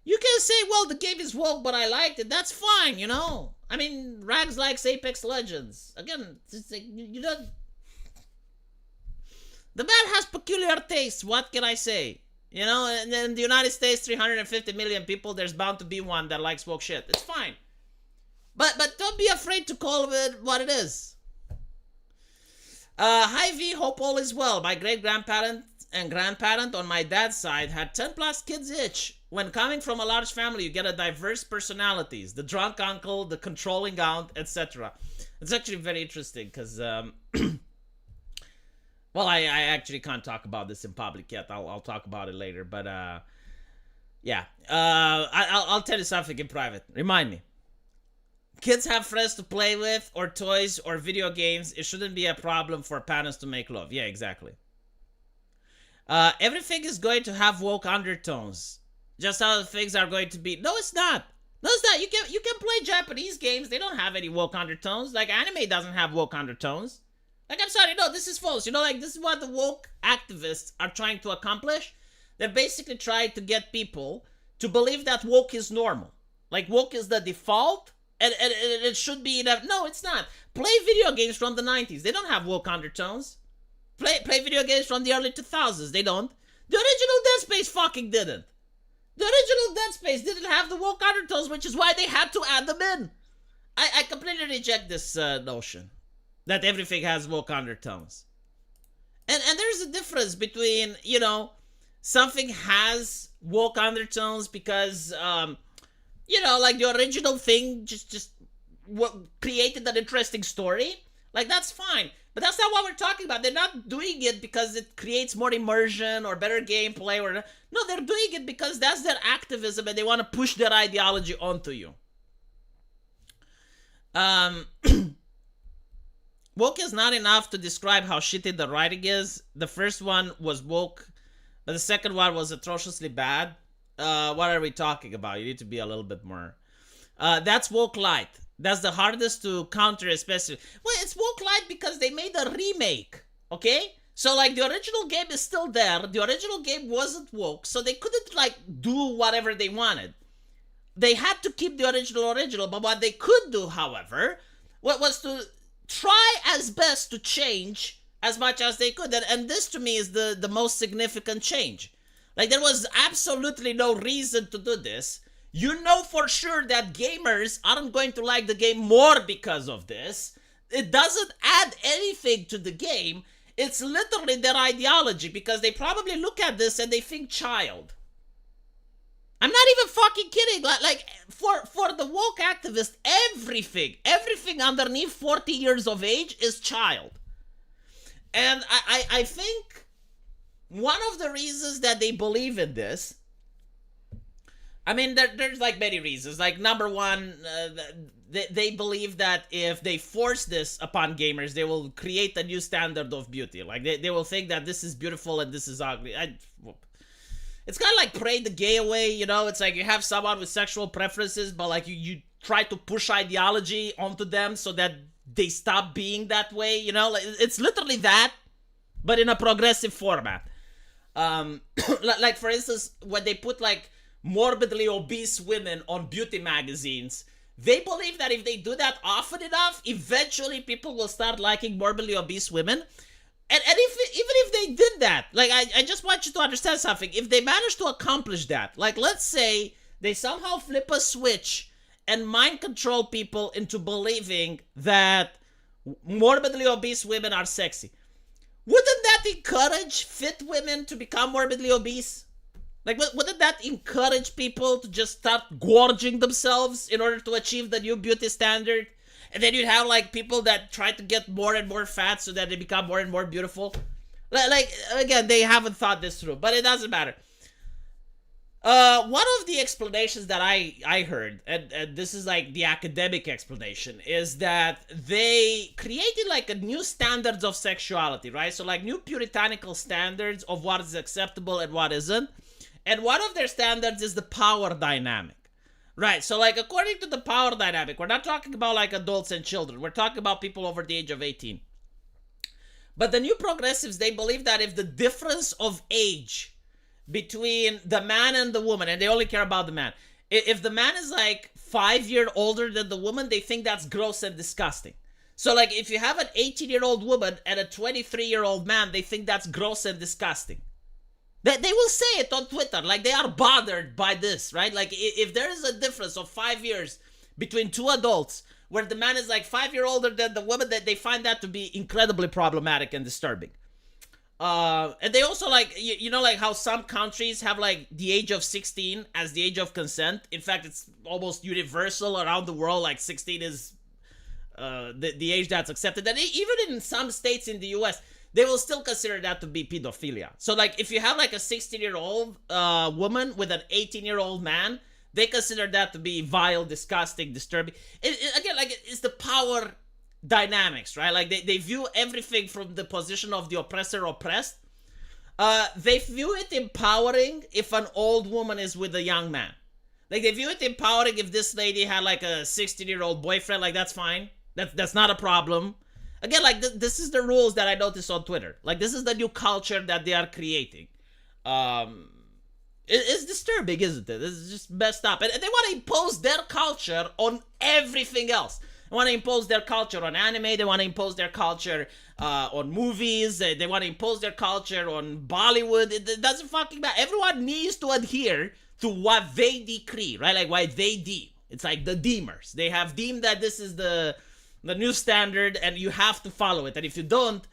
You can say, well, the game is woke, but I liked it. That's fine, you know. I mean, Rags likes Apex Legends. Again, it's like, you don't... The man has peculiar tastes, what can I say? You know, and in the United States, 350 million people, there's bound to be one that likes woke shit. It's fine. But don't be afraid to call it what it is. Hi V, hope all is well. My great-grandparent and grandparent on my dad's side had 10 plus kids each. When coming from a large family, you get a diverse personalities. The drunk uncle, the controlling aunt, etc. It's actually very interesting because Well, I actually can't talk about this in public yet. I'll talk about it later. But yeah. I'll tell you something in private. Remind me. Kids have friends to play with, or toys, or video games. It shouldn't be a problem for parents to make love. Yeah, exactly. Everything is going to have woke undertones. Just how things are going to be. No, it's not. No, it's not. You can play Japanese games. They don't have any woke undertones. Like anime doesn't have woke undertones. Like I'm sorry, no, this is false. Like this is what the woke activists are trying to accomplish. They're basically trying to get people to believe that woke is normal. Like woke is the default, and it should be enough. No, it's not. Play video games from the 90s. They don't have woke undertones. Play video games from the early 2000s. They don't. The original Dead Space fucking didn't. The original Dead Space didn't have the woke undertones, which is why they had to add them in. I completely reject this notion that everything has woke undertones. And there's a difference between, something has woke undertones because, like the original thing just what created an interesting story. Like, that's fine. But that's not what we're talking about. They're not doing it because it creates more immersion or better gameplay. No, they're doing it because that's their activism and they want to push their ideology onto you. Woke is not enough to describe how shitty the writing is. The first one was woke, but the second one was atrociously bad. What are we talking about? You need to be a little bit more. That's woke light. That's the hardest to counter, especially. Well, it's woke light because they made a remake, okay? So, like, the original game is still there. The original game wasn't woke, so they couldn't, like, do whatever they wanted. They had to keep the original, but what they could do, however, was to try as best to change as much as they could. And this, to me, is the most significant change. Like, there was absolutely no reason to do this. You know for sure that gamers aren't going to like the game more because of this. It doesn't add anything to the game. It's literally their ideology because they probably look at this and they think child. I'm not even fucking kidding. Like for the woke activist, everything underneath 40 years of age is child. And I think one of the reasons that they believe in this, I mean, there's like many reasons. Like, number one, they believe that if they force this upon gamers, they will create a new standard of beauty. Like, they will think that this is beautiful and this is ugly. It's kind of like pray the gay away, It's like you have someone with sexual preferences, but like you try to push ideology onto them so that they stop being that way, Like, it's literally that, but in a progressive format. Like, for instance, when they put like morbidly obese women on beauty magazines, they believe that if they do that often enough, eventually people will start liking morbidly obese women. And even if they did that, like, I just want you to understand something. If they manage to accomplish that, like, let's say they somehow flip a switch and mind control people into believing that morbidly obese women are sexy, wouldn't that encourage fit women to become morbidly obese? Like, wouldn't that encourage people to just start gorging themselves in order to achieve the new beauty standard? And then you'd have, like, people that try to get more and more fat so that they become more and more beautiful. Like, again, they haven't thought this through, but it doesn't matter. One of the explanations that I heard, and this is, like, the academic explanation, is that they created, like, a new standards of sexuality, right? So, like, new puritanical standards of what is acceptable and what isn't. And one of their standards is the power dynamic. Right, so like according to the power dynamic, we're not talking about like adults and children. We're talking about people over the age of 18. But the new progressives, they believe that if the difference of age between the man and the woman, and they only care about the man, if the man is like 5 years older than the woman, they think that's gross and disgusting. So like if you have an 18-year-old woman and a 23-year-old man, they think that's gross and disgusting. They will say it on Twitter, like they are bothered by this, right? Like if there is a difference of 5 years between two adults where the man is like 5 years older than the woman, that they find that to be incredibly problematic and disturbing. And they also like, like how some countries have like the age of 16 as the age of consent. In fact, it's almost universal around the world. Like 16 is the age that's accepted. And even in some states in the US, they will still consider that to be pedophilia. So like if you have like a 16-year-old woman with an 18-year-old man, they consider that to be vile, disgusting, disturbing. Again, like it's the power dynamics, right? Like they view everything from the position of the oppressor oppressed. They view it empowering if an old woman is with a young man. Like they view it empowering if this lady had like a 16-year-old boyfriend. Like that's fine. That's not a problem. Again, like this is the rules that I noticed on Twitter. Like this is the new culture that they are creating. It's disturbing, isn't it? It's just messed up. And they want to impose their culture on everything else. They want to impose their culture on anime. They want to impose their culture on movies. They want to impose their culture on Bollywood. It doesn't fucking matter. Everyone needs to adhere to what they decree, right? Like what they deem. It's like the deemers. They have deemed that this is the new standard and you have to follow it. And if you don't,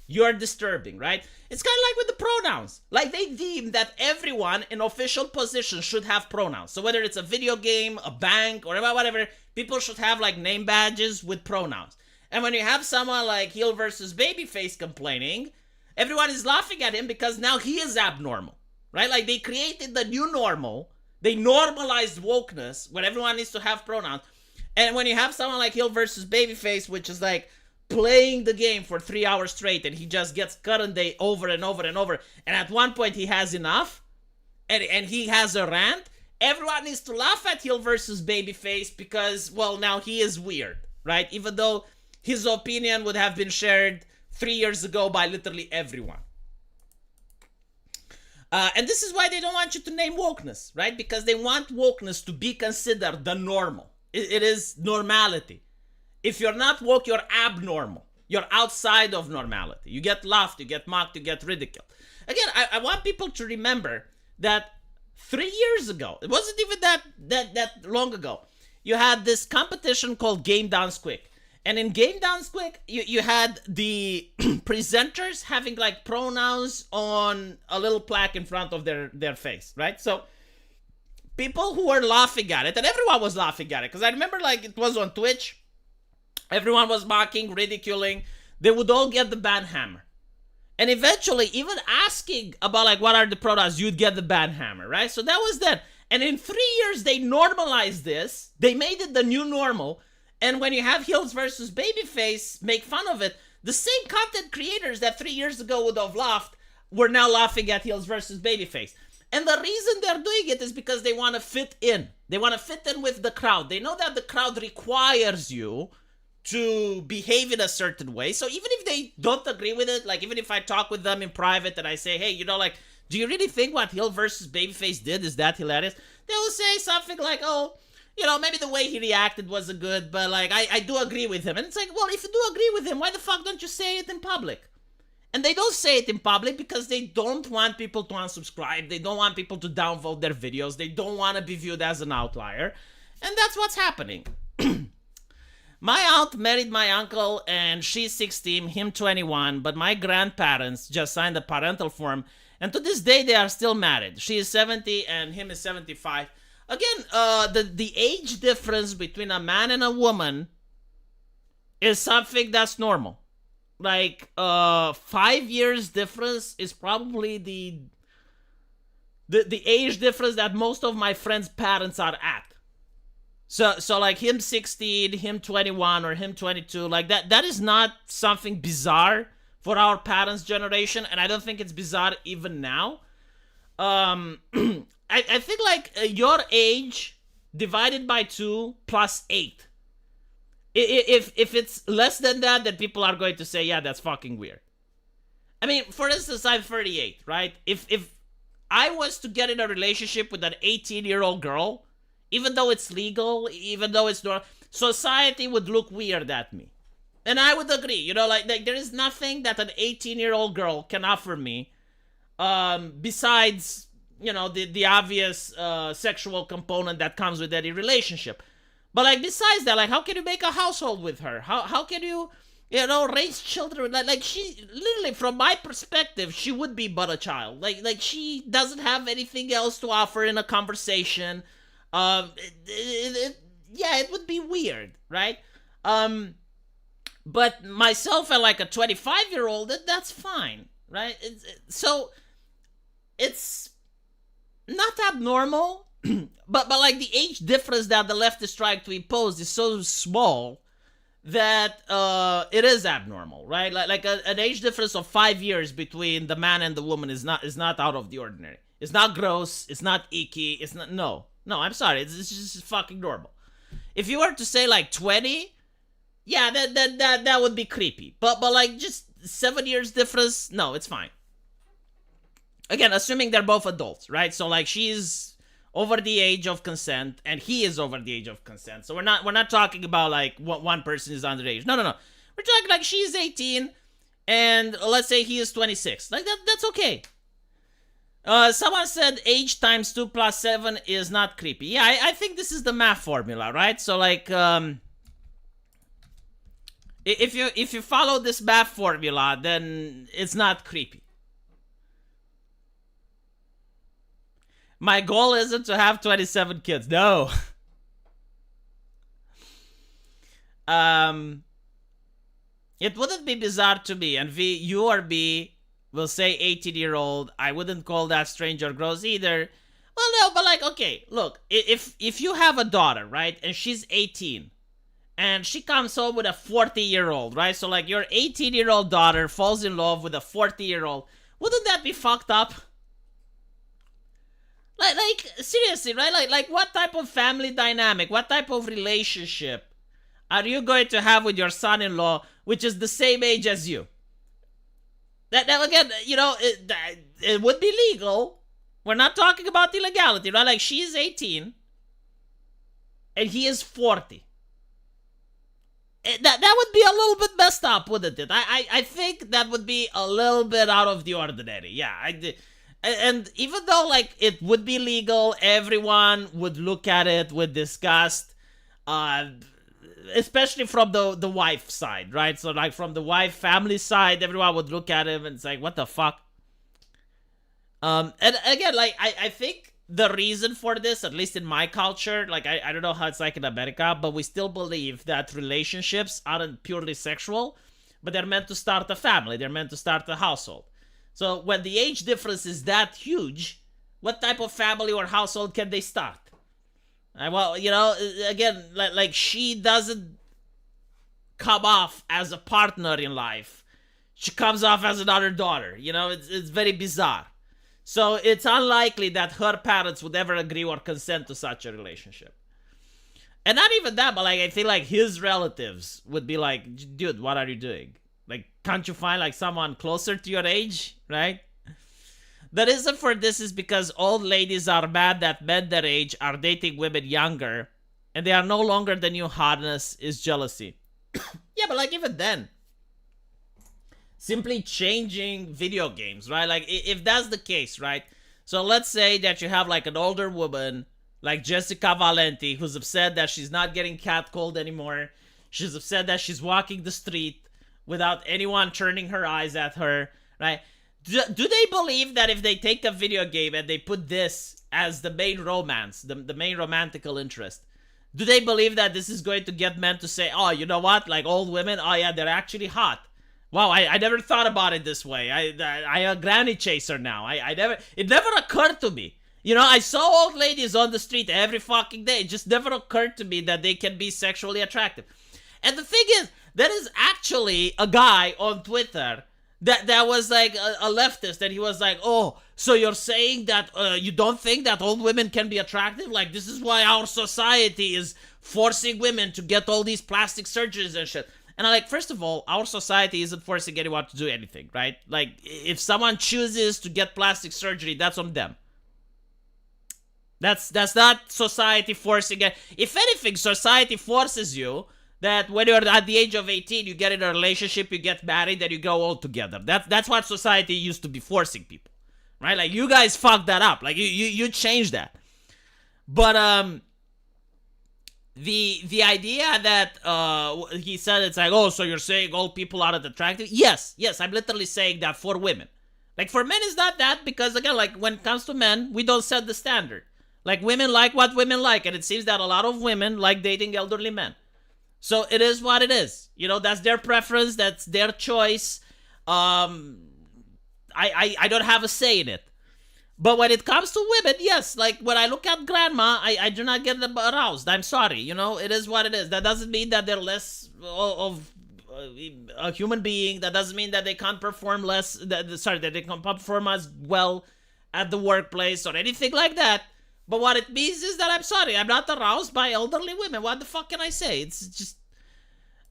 you're disturbing, right? It's kind of like with the pronouns. Like they deem that everyone in official positions should have pronouns. So whether it's a video game, a bank, or whatever, people should have like name badges with pronouns. And when you have someone like Heel versus Babyface complaining, everyone is laughing at him because now he is abnormal, right? Like they created the new normal. They normalized wokeness when everyone needs to have pronouns. And when you have someone like Heel versus Babyface, which is like playing the game for 3 hours straight and he just gets current day over and over and over, and at one point he has enough and he has a rant, everyone needs to laugh at Heel versus Babyface because, well, now he is weird, right? Even though his opinion would have been shared 3 years ago by literally everyone. And this is why they don't want you to name wokeness, right? Because they want wokeness to be considered the normal. It is normality. If you're not woke, you're abnormal. You're outside of normality. You get laughed, you get mocked, you get ridiculed. Again, I want people to remember that 3 years ago, it wasn't even that long ago, you had this competition called Game Downs Quick. And in Game Downs Quick, you had the presenters having like pronouns on a little plaque in front of their face, right? So people who were laughing at it, and everyone was laughing at it, because I remember like it was on Twitch, everyone was mocking, ridiculing, they would all get the ban hammer. And eventually, even asking about like what are the pronouns, you'd get the ban hammer, right? So that was that. And in 3 years, they normalized this. They made it the new normal. And when you have Heels versus Babyface make fun of it, the same content creators that 3 years ago would have laughed were now laughing at Heels versus Babyface. And the reason they're doing it is because they want to fit in. They want to fit in with the crowd. They know that the crowd requires you to behave in a certain way. So even if they don't agree with it, like even if I talk with them in private and I say, hey, you know, like, do you really think what Heel versus Babyface did is that hilarious? They will say something like, oh, you know, maybe the way he reacted wasn't good, but like, I do agree with him. And it's like, well, if you do agree with him, why the fuck don't you say it in public? And they don't say it in public because they don't want people to unsubscribe. They don't want people to downvote their videos. They don't want to be viewed as an outlier. And that's what's happening. My aunt married my uncle and she's 16, him 21, but my grandparents just signed a parental form and to this day they are still married. She is 70 and him is 75. Again, the age difference between a man and a woman is something that's normal. Like 5 years difference is probably the age difference that most of my friends' parents are at. So like him 16, him 21, or him 22, like that is not something bizarre for our parents' generation, and I don't think it's bizarre even now. I think like your age divided by 2 plus 8. If it's less than that, then people are going to say, yeah, that's fucking weird. I mean, for instance, I'm 38, right? If I was to get in a relationship with an 18-year-old girl, even though it's legal, even though it's normal, society would look weird at me. And I would agree, you know, like there is nothing that an 18-year-old girl can offer me besides, you know, the obvious sexual component that comes with any relationship. But like besides that, like how can you make a household with her? How can you, you know, raise children? Like she, literally from my perspective, she would be but a child. Like she doesn't have anything else to offer in a conversation. Yeah, it would be weird, right? But myself and like a 25-year-old, that's fine, right? So it's not abnormal, but like the age difference that the left is trying to impose is so small that it is abnormal, right? Like an age difference of 5 years between the man and the woman is not out of the ordinary. It's not gross. It's not icky. It's not no. I'm sorry. It's just fucking normal. If you were to say like 20, yeah, that would be creepy. But like just 7 years difference, no, it's fine. Again, assuming they're both adults, right? So like she's over the age of consent and he is over the age of consent. So we're not talking about like what one person is underage. No. We're talking like she's 18 and let's say he is 26. Like that's okay. Someone said age times 2 plus 7 is not creepy. Yeah, I think this is the math formula, right? So like if you follow this math formula, then it's not creepy. My goal isn't to have 27 kids. No. It wouldn't be bizarre to me, and you or B will say 18-year-old. I wouldn't call that strange or gross either. Well, no, but like, okay, look, if you have a daughter, right, and she's 18, and she comes home with a 40-year-old, right? So like your 18-year-old daughter falls in love with a 40-year-old. Wouldn't that be fucked up? Like seriously, right? Like what type of family dynamic, what type of relationship are you going to have with your son-in-law, which is the same age as you? That again, you know, it would be legal. We're not talking about illegality, right? Like she's 18 and he is 40. That would be a little bit messed up, wouldn't it? I think that would be a little bit out of the ordinary. Yeah, and even though like it would be legal, everyone would look at it with disgust, especially from the wife side, right? So like from the wife family side, everyone would look at him and it's like, what the fuck? And again, like I think the reason for this, at least in my culture, like I don't know how it's like in America, but we still believe that relationships aren't purely sexual, but they're meant to start a family. They're meant to start a household. So when the age difference is that huge, what type of family or household can they start? Well, you know, again, like she doesn't come off as a partner in life. She comes off as another daughter. You know, it's very bizarre. So it's unlikely that her parents would ever agree or consent to such a relationship. And not even that, but like I feel like his relatives would be like, dude, what are you doing? Like, can't you find like someone closer to your age, right? The reason for this is because old ladies are mad that men their age are dating women younger, and they are no longer the new hotness is jealousy. Yeah, but like even then, simply changing video games, right? Like if that's the case, right? So let's say that you have like an older woman like Jessica Valenti who's upset that she's not getting catcalled anymore. She's upset that she's walking the street without anyone turning her eyes at her, right? Do they believe that if they take a video game and they put this as the main romance, the main romantical interest, do they believe that this is going to get men to say, oh, you know what? Like old women, oh yeah, they're actually hot. Wow, I never thought about it this way. I a granny chaser now. It never occurred to me. You know, I saw old ladies on the street every fucking day. It just never occurred to me that they can be sexually attractive. And the thing is, there is actually a guy on Twitter that was like a leftist, and he was like, oh, so you're saying that you don't think that old women can be attractive? Like, this is why our society is forcing women to get all these plastic surgeries and shit. And I'm like, first of all, our society isn't forcing anyone to do anything, right? Like, if someone chooses to get plastic surgery, that's on them. That's not society forcing it. If anything, society forces you that when you're at the age of 18, you get in a relationship, you get married, and you go all together. That's what society used to be forcing people, right? Like, you guys fucked that up. Like, you changed that. But, the idea that, he said it's like, oh, so you're saying old people aren't attractive? Yes, I'm literally saying that for women. Like, for men, it's not that, because, again, like, when it comes to men, we don't set the standard. Like, women like what women like, and it seems that a lot of women like dating elderly men. So it is what it is. That's their preference. That's their choice. I don't have a say in it. But when it comes to women, yes, like when I look at grandma, I do not get aroused. I'm sorry. It is what it is. That doesn't mean that they're less of a human being. That doesn't mean that they can't perform that they can't perform as well at the workplace or anything like that. But what it means is that I'm sorry, I'm not aroused by elderly women. What the fuck can I say? It's just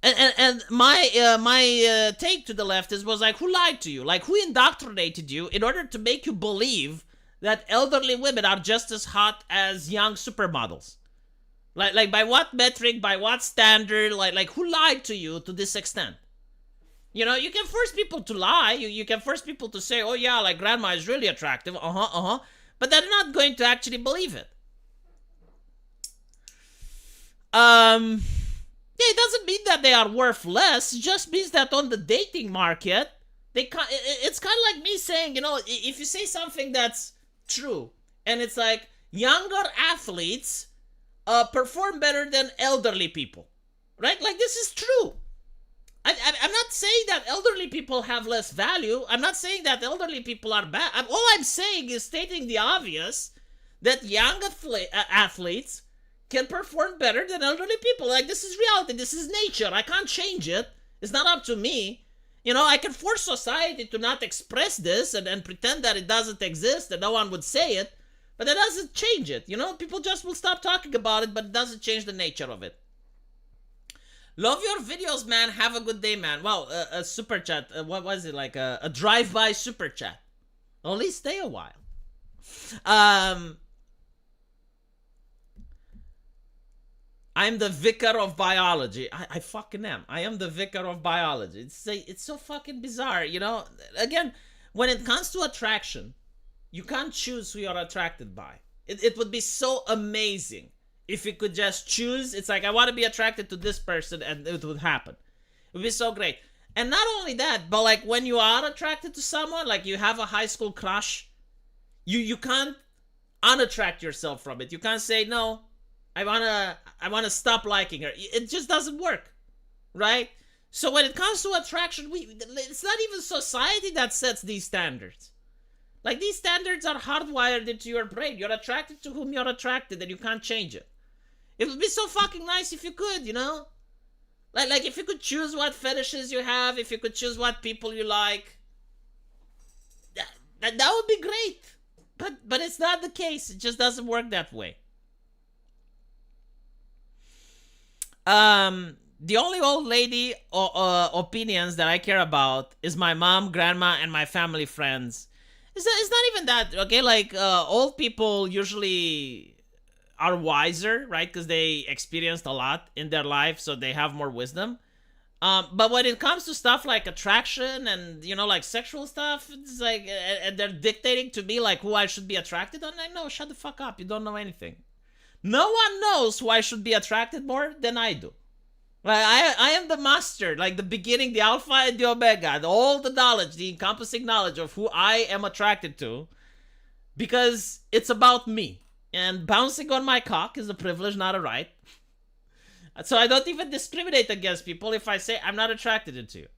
and my take to the leftists was like, who lied to you? Like, who indoctrinated you in order to make you believe that elderly women are just as hot as young supermodels? Like by what metric? By what standard? Like who lied to you to this extent? You can force people to lie. You can force people to say, oh yeah, like grandma is really attractive. But they're not going to actually believe it. Yeah, it doesn't mean that they are worth less. It just means that on the dating market, it's kind of like me saying, if you say something that's true, and it's like younger athletes perform better than elderly people, right? Like, this is true. I'm not saying that elderly people have less value. I'm not saying that elderly people are bad. All I'm saying is stating the obvious, that young athletes can perform better than elderly people. Like, this is reality. This is nature. I can't change it. It's not up to me. I can force society to not express this and pretend that it doesn't exist and no one would say it, but that doesn't change it. People just will stop talking about it, but it doesn't change the nature of it. Love your videos, man. Have a good day, man. Wow, a super chat. What was it? Like a drive-by super chat. Only stay a while. I'm the vicar of biology. I fucking am. I am the vicar of biology. It's so fucking bizarre, Again, when it comes to attraction, you can't choose who you're attracted by. It would be so amazing if you could just choose. It's like, I want to be attracted to this person, and it would happen. It would be so great. And not only that, but like when you are attracted to someone, like you have a high school crush, you can't unattract yourself from it. You can't say, no, I wanna stop liking her. It just doesn't work, right? So when it comes to attraction, it's not even society that sets these standards. Like, these standards are hardwired into your brain. You're attracted to whom you're attracted, and you can't change it. It would be so fucking nice if you could, Like if you could choose what fetishes you have, if you could choose what people you like, that would be great. But it's not the case. It just doesn't work that way. The only old lady opinions that I care about is my mom, grandma, and my family friends. It's not even that, okay? Like, old people usually are wiser, right? Because they experienced a lot in their life, so they have more wisdom. But when it comes to stuff like attraction and, like sexual stuff, it's like, and they're dictating to me, like, who I should be attracted to. I'm like, no, shut the fuck up. You don't know anything. No one knows who I should be attracted more than I do. Like, I am the master, like the beginning, the alpha and the omega, all the knowledge, the encompassing knowledge of who I am attracted to, because it's about me. And bouncing on my cock is a privilege, not a right. So I don't even discriminate against people if I say I'm not attracted to you.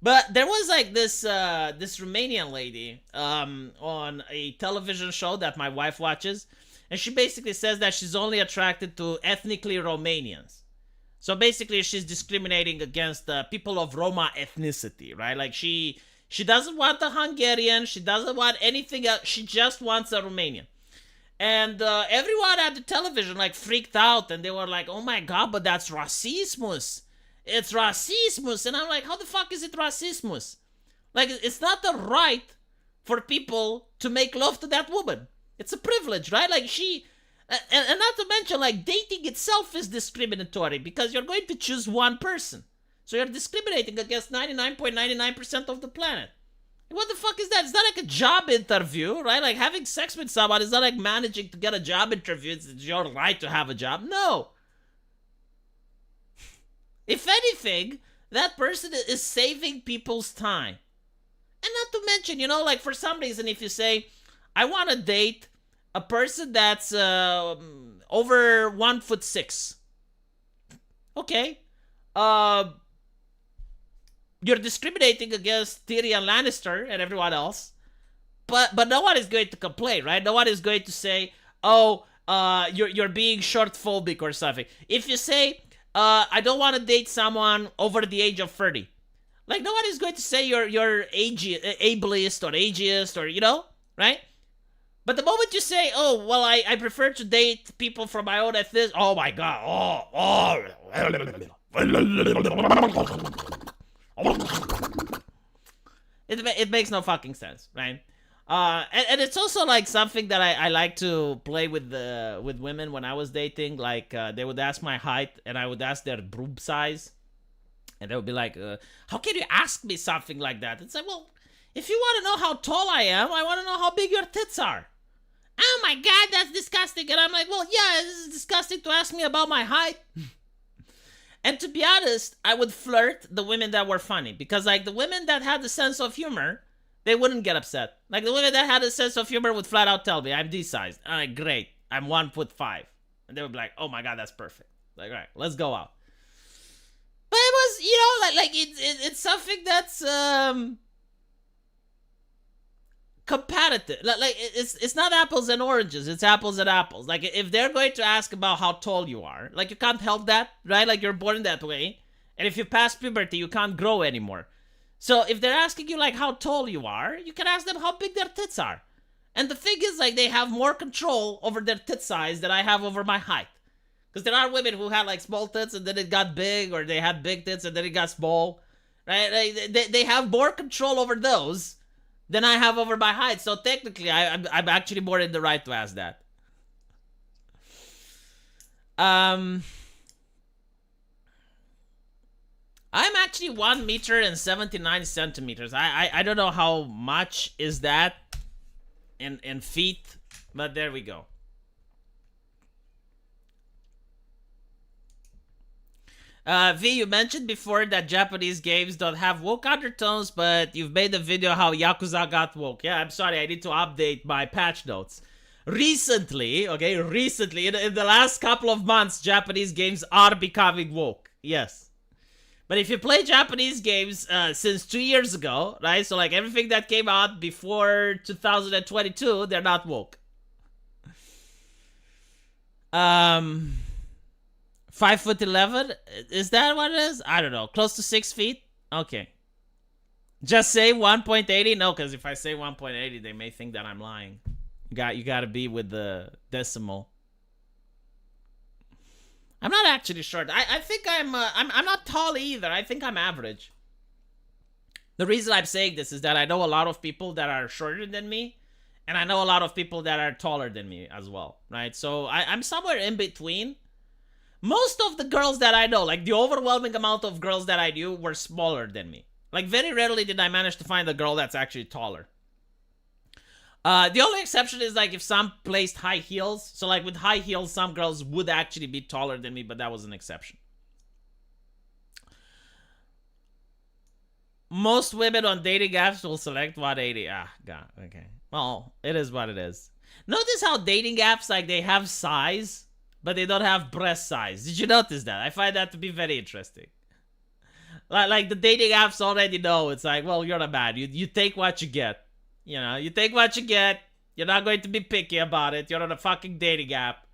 But there was like this Romanian lady on a television show that my wife watches, and she basically says that she's only attracted to ethnically Romanians. So basically, she's discriminating against people of Roma ethnicity, right? Like, she doesn't want a Hungarian, she doesn't want anything else, she just wants a Romanian. And everyone at the television, like, freaked out, and they were like, oh my god, but that's racismus. It's racismus. And I'm like, how the fuck is it racismus? Like, it's not the right for people to make love to that woman. It's a privilege, right? Like, and not to mention, like, dating itself is discriminatory because you're going to choose one person. So you're discriminating against 99.99% of the planet. What the fuck is that? It's not like a job interview, right? Like, having sex with someone is not like managing to get a job interview. It's your right to have a job. No. If anything, that person is saving people's time. And not to mention, like, for some reason, if you say, I want to date a person that's over 1'6". Okay. uh, you're discriminating against Tyrion Lannister and everyone else, but no one is going to complain, right? No one is going to say, "Oh, you're being short phobic or something." If you say, "I don't want to date someone over the age of 30," like no one is going to say you're ableist or ageist or right? But the moment you say, "Oh, well, I prefer to date people from my own ethnicity," oh my god, it makes no fucking sense, right? And it's also like something that I like to play with women when I was dating. Like they would ask my height, and I would ask their boob size, and they would be like, "How can you ask me something like that?" It's like, well, if you want to know how tall I am, I want to know how big your tits are. Oh my god, that's disgusting. And I'm like, well, yeah, this is disgusting to ask me about my height. And to be honest, I would flirt the women that were funny, because like the women that had the sense of humor, they wouldn't get upset. Like the women that had a sense of humor would flat out tell me, "I'm this size." I'm like, great, I'm 1'5", and they would be like, "Oh my god, that's perfect." Like, all right, let's go out. But it was, like it's something that's competitive. Like it's not apples and oranges, it's apples and apples. Like if they're going to ask about how tall you are, like you can't help that, right? Like you're born that way, and if you pass puberty, you can't grow anymore. So if they're asking you like how tall you are, you can ask them how big their tits are. And the thing is, like, they have more control over their tit size than I have over my height. Because there are women who had like small tits and then it got big, or they had big tits and then it got small, right? Like, they have more control over those than I have over my height. So technically, I'm actually more in the right to ask that. I'm actually 1 meter and 79 centimeters. I don't know how much is that in feet, but there we go. V, you mentioned before that Japanese games don't have woke undertones, but you've made a video how Yakuza got woke. Yeah, I'm sorry, I need to update my patch notes. Recently, in the last couple of months, Japanese games are becoming woke. Yes. But if you play Japanese games since 2 years ago, right? So like everything that came out before 2022, they're not woke. 5'11", is that what it is? I don't know. Close to 6 feet? Okay. Just say 1.80? No, because if I say 1.80, they may think that I'm lying. You got to be with the decimal. I'm not actually short. I think I'm not tall either. I think I'm average. The reason I'm saying this is that I know a lot of people that are shorter than me, and I know a lot of people that are taller than me as well, right? So I'm somewhere in between. Most of the girls that I know, like the overwhelming amount of girls that I knew, were smaller than me. Like very rarely did I manage to find a girl that's actually taller. The only exception is like if some placed high heels. So like with high heels, some girls would actually be taller than me, but that was an exception. Most women on dating apps will select 180. Ah, God, okay. Well, it is what it is. Notice how dating apps, like they have size, but they don't have breast size. Did you notice that? I find that to be very interesting. Like the dating apps already know. It's like, well, you're a man. You take what you get. You know, you take what you get. You're not going to be picky about it. You're on a fucking dating app.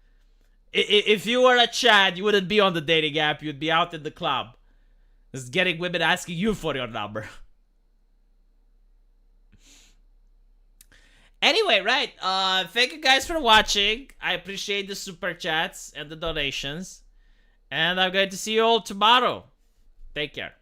If you were a Chad, you wouldn't be on the dating app. You'd be out in the club. Just getting women asking you for your number. Anyway, right. Thank you guys for watching. I appreciate the super chats and the donations. And I'm going to see you all tomorrow. Take care.